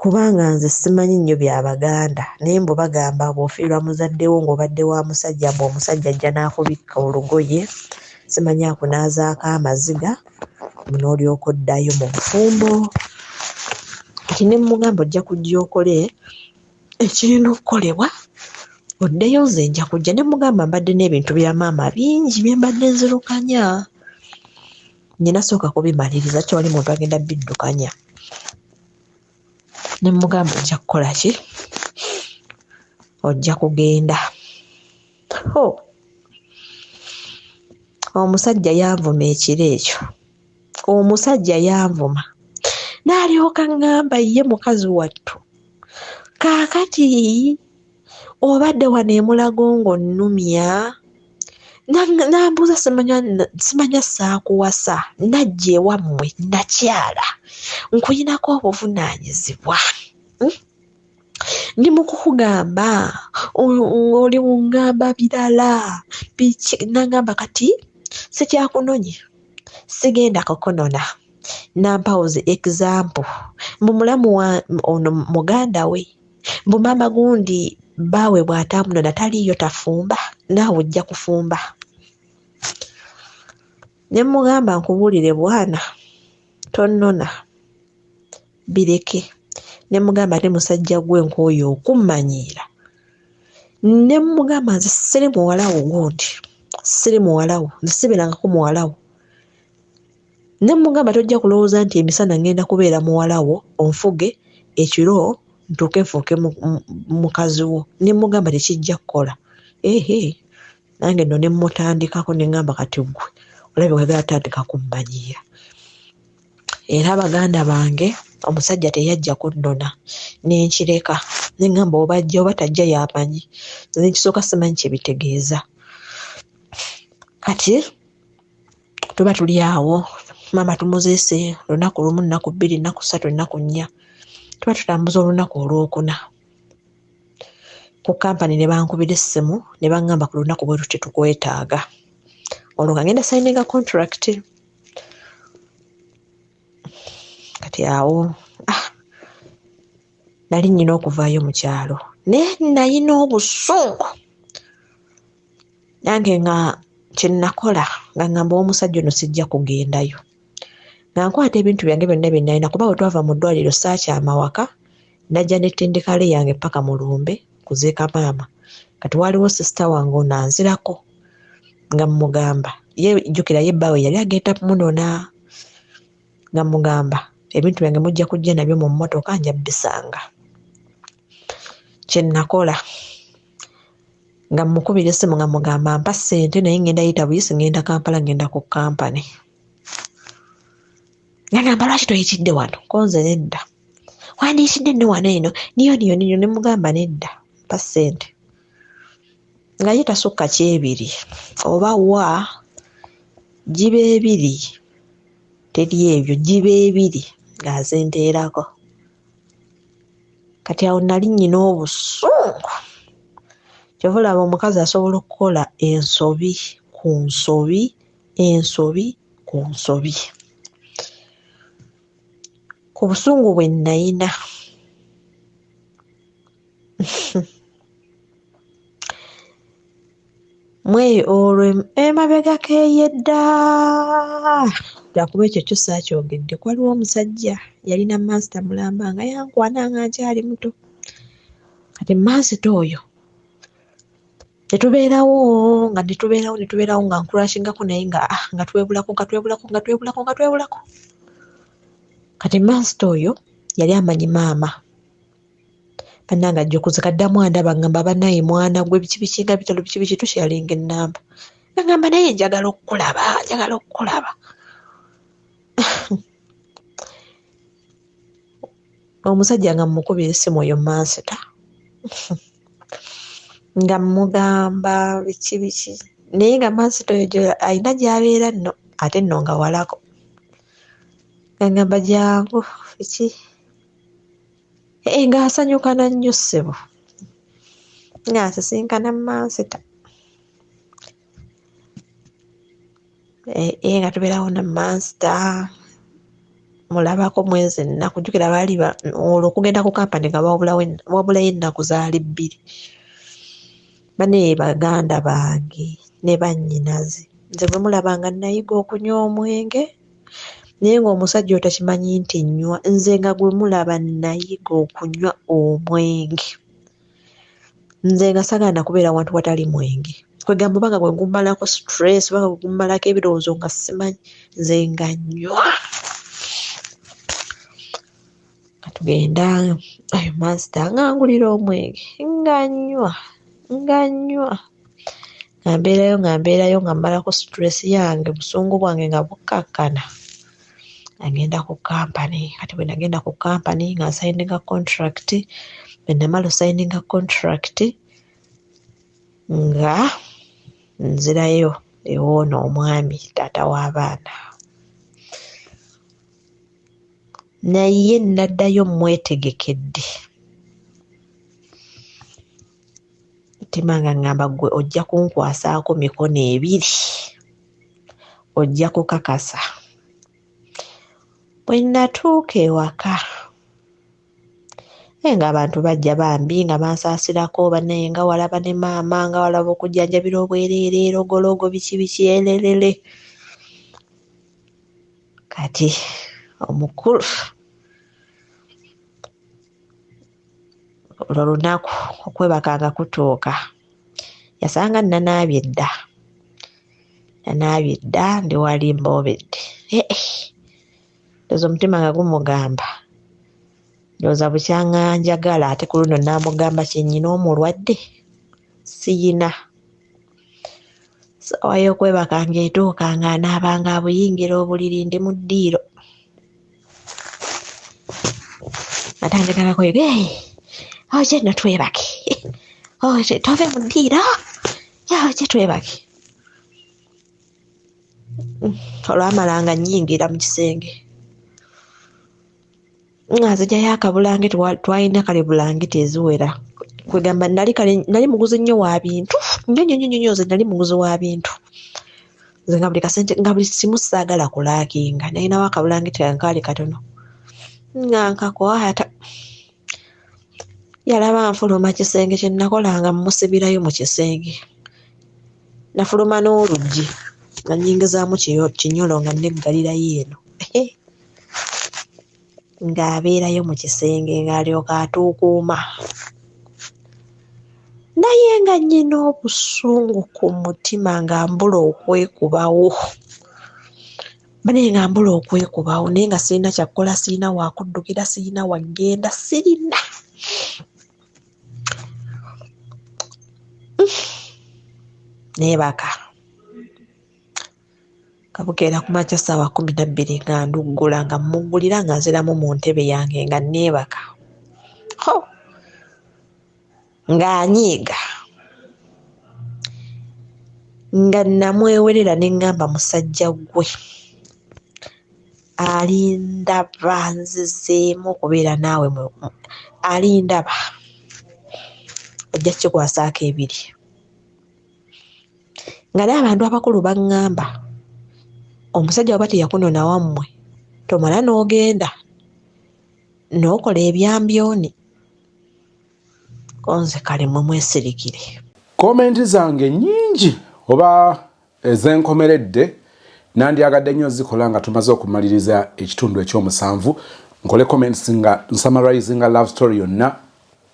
kubanga nze simanyi nnyo by'Abaganda naye mbu bagamba bw'ofiirwa muzaddewo ng'obadde wa musajja mbu omusajja ajja n'akubikka olugoye simanyi akunaazaako amaziga n'olyoka oddayo mu bufumbo kati ne mugamba ojja kujja okole ekirina okukolebwa oddeyo nze nja kujja ne mugamba mbadde n'ebintu bya maama bingi bye mbadde nzirukanya nina sooka kubimaliriza kyewali muntu agenda biddukanya ne mugamba ojja kukola ki ojja kugenda omusajja yanvuma ekiro ekyo omusajja yanvuma n'alyoka ŋŋamba ye mukazi wattu kaakati obadde wano emulago ng'onnumya n'ambuuza simanya saakuwasa najja ewammwe nakyala nkuyinako obuvunaanyizibwa ndi mu kukugamba oli ŋŋamba birala biki n'aŋŋamba kati sikyakunonye sigenda kukunona nampawuze example mbu mulamu ono muganda we mbu maama gundi baawe bw'atamunona taliyo tafumba naawe ojja kufumba ne mugamba nkubuulire bwana tonnona bireke ne mugamba ate musajja gwe nk'oyo okummanyiira ne mugamba nze siri muwalawo gundi siri muwalawo nze sibeerangako muwalawo ne mugamba tojja kulowooza nti emisana ngenda kubeera muwalawo onfuge ekiro ntuuke nfuuke mukazi wo ne mugamba tekijja kukola nange nno ne mutandikako ne ŋŋamba kati gwe olabye wegala atandika kummanyiira era abaganda bange omusajja teyajja kunnona nenkireka ne ŋŋamba obajja oba tajja yamanyi nze nkisooka simanyi kye bitegeeza kati tuba tuli awo maama tumuzeese olunaku lumu nnaku 2 nnaku 3 nnaku 4 tuba tutambuza olunaku olwokuna ku kampani ne bankubira essimu ne baŋŋamba ku lunaku bwe tuti tukwetaaga olwo nga ngenda sayininga contract kati awo nali nnyina okuvaayo mu kyalo naye nayina obusungu nange nga kyenakola nga ŋŋamba omusajja ono sijja kugendayo nga nkwata ebintu byange byonna bye nalina kuba bwe twava mu ddwaliro saakyama waka najja n'ettendekale yange paka mu lumbe kuziika maama kati waaliwo sisita wange ono anzirako nga mugamba ye jjukira ye bbaawe yali agenda munona nga mugamba ebintu byange mujja kujja nabyo mu mmotoka nja bisanga kyenakola nga mukubira essimu nga mugamba mpa ssente naye ngenda yita buyisi ngenda Kampala ngenda ku kampani ngamba lwaki toyitidde wano konze nedda wandiyitidde nne wano eno niyo ne mugamba nedda mpa ssente nga ye tasukka 2 oba wa giba 2 teri ebyo giba 2 ng'azenteerako kati awo nali nnyina obusungu kyova olaba omukazi asobola okukola ensobi ku nsobi ensobi ku nsobi ku busungu bwe nayina mweyo olwo emabega keeyedda lwakuba ekyo kyo saakyogedde kwaliwo omusajja yalina masita mulamba nga yankwana nga nkyali muto kati masita oyo netubeerawo nga nkurashingako naye nga twebulako kati masita oyo yali amanyi maama bannange ajja okuzikaddamu andaba ngamba bannaye mwana gwe biki nga bitalo biki tushalinga ennamba ngamba naye njagala okukulaba omusajja nga mukubira essimu oyo masita nga mugamba biki naye nga masita oyo alina gy'abeera nno ate nno nga walako ngamba jangu biki nga asanyukana nnyo ssebo nga asisinkana masita nga tubeerawo na masita mulabako mwezi nakujukira bali olwo kugenda ku kampani nga wabula ennaku zaali 2 bane baganda bange ne bannyinaze nze bwe mulabanga nayiga okunywa omwenge naye ng'omusajja otakimanyi nti nnywa nze nga gwe mulaba nayiga okunywa omwenge nze nga sagana kubeera wantu watali mwenge kwegamba banga gwe gummalako stress banga gwe gummalako ebirowoozo nga simanyi nze nga nnywa katugenda ayo master ngangulira omwenge nga nnywa nga mbeerayo nga mmalako stress yange busungu bwange nga bukakkana agenda ku kampani kati bwe nagenda ku kampani nga signinga contract bwe namala signinga contract nga nzirayo ewoono omwami taata w'abaana naye naddayo mwetegekedde mutima nga ngamba gwe ojja kunkwasaako mikono 2 ojja kukakasa bwe natuuka ewaka nga abantu bajja bambi nga bansaasirako banaye nga walaba ne maama nga walaba okujjanjabira obwereere erogologo biki ererere kati omukulu olwo lunaku okwebakanga kutuuka yasanga nanaabye dda ndi wali mboobedde ndoza omutima nga gumugamba ndowooza bukyanga njagala ate ku luno namugamba kyennyina omulwadde siyina sawa y'okwebakanga etuuka nga anaabanga abuyingira obuliri ndi mu ddiiro atandikako oje no twebake oje tove mu ddiiro oje twebake olwamalanga nnyingira mu kisenge nga zijjayo akabulangiti twalina kale bulangiti eziwera kwegamba nali muguzi nnyo wa bintu nnyo nze nali muguzi wa bintu nze nga buli kasente nga buli simu saagala kulaakinga nalinawo akabulangiti kankaali katono nga nkakwata yalaba nfuluma kisenge kye nakolanga mmusibirayo mu kisenge nafuluma n'oluggi nga nnyingizaamu kinyolo nga neggalirayo eno ng'abeerayo mu kisenge ng'alyoka atuukuuma naye nga nnyina obusungu ku mutima nga mbula okwekubawo naye nga sirina kyakukola sirina wakuddukira sirina wagenda sirina neebaka kabukeera ku makya ssaawa 12 nga nduggula nga muggulira nga nziramu mu ntebe yange nga neebaka ng'anyiiga nga namwewerera ne ŋŋamba musajja gwe alindaba nzizeemu okubeera naawe alindaba ojja kikwasaako 2 nga naye abantu abakulu baŋŋamba omusajja waba teyakunona wammwe tomala n'ogenda n'okola ebyambyoni konze kale mwe mwesirikire. Komenti zange nnyingi oba ezenkomeredde nandyagadde nnyo zikola nga tumaze okumaliriza ekitundu ekyomusanvu nkole comments nga nsummarizing love story yonna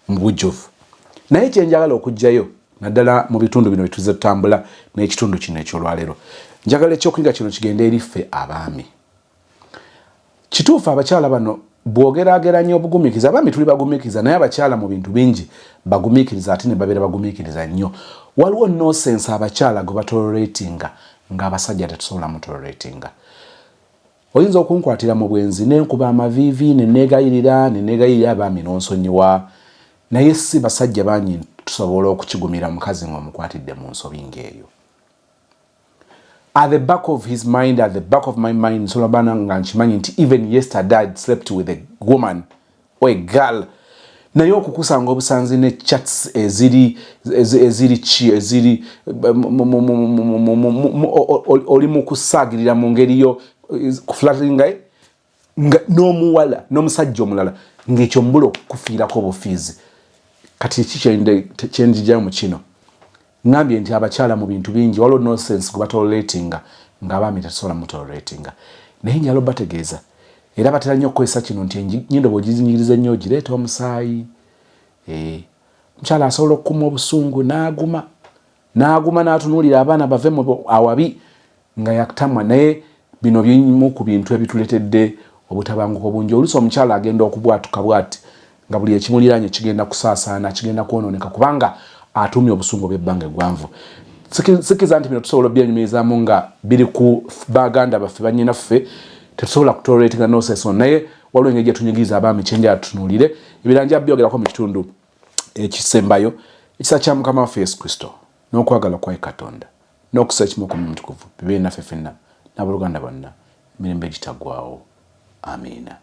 mu bujjuvu naye kyenjagala okujjayo naddala mu bitundu bino bituze tutambula n'ekitundu kino ekyolwaleero njagala ekyokuyiga kino kigende eriffe abaami. Kituufu abakyala bano bwogerageranya obugumiikiriza abaami tuli bagumiikiriza naye abakyala mu bintu bingi bagumiikiriza ate ne babeera bagumiikiriza nnyo. Waliwo nonsense abakyala gwe batoleratinga ng'abasajja tetusobola mutoleratinga. Oyinza okunkwatira mu bwenzi nenkuba amaviivi nenegayirira abaami n'onsonyiwa naye si basajja bangi tusobola okukigumira mukazi ng'omukwatidde mu nsobi ng'eyo. At the back of his mind, at the back of my mind, Solabana nganchimanyi nti even yesterday I slept with a woman or a girl. Naye okukusanga obusanzi ne chats eziri oli mu kusaagirira mu ngeri yo kuflattering n'omuwala n'omusajja omulala ng'ekyo mbula okufiirako obufiizi. Kati kyenjija mu kino ngambye nti abakyala mu bintu bingi waliwo nonsense gwe batoleratinga ng'abaami tetusobola mutoleratinga, naye njala obategeeza era batera nnyo okukozesa kino nti ennyindo bw'ogizinyiriza ennyo ogireeta omusaayi. Omukyala asobola okukuma obusungu n'aguma n'atunuulira abaana bave mu awabi nga yakutamwa. Naye bino bimu ku bintu ebituleetedde obutabanguko bungi. Oluusi omukyala agenda okubwatuka bw'ati nga buli ekimuliraanye kigenda kusaasaana, kigenda kwonooneka kubanga atumye obusungu bw'ebbanga eggwanvu. Sikiza nti bino tusobola obyenyumirizaamu nga biri ku baganda baffe bannyinaffe, tetusobola kutoleratinga nonsense, naye waliwo engeri gye tunyigiriza abaami kyenjala tutunuulire. Ebirala nja byogerako mu kitundu ekisembayo. Ekisa kya Mukama waffe Yesu Kristo n'okwagala kwa Katonda n'okusa ekimu ku Mutukuvu bibe naffe ffenna n'abooluganda bonna emirembe egitaggwaawo. Amiina.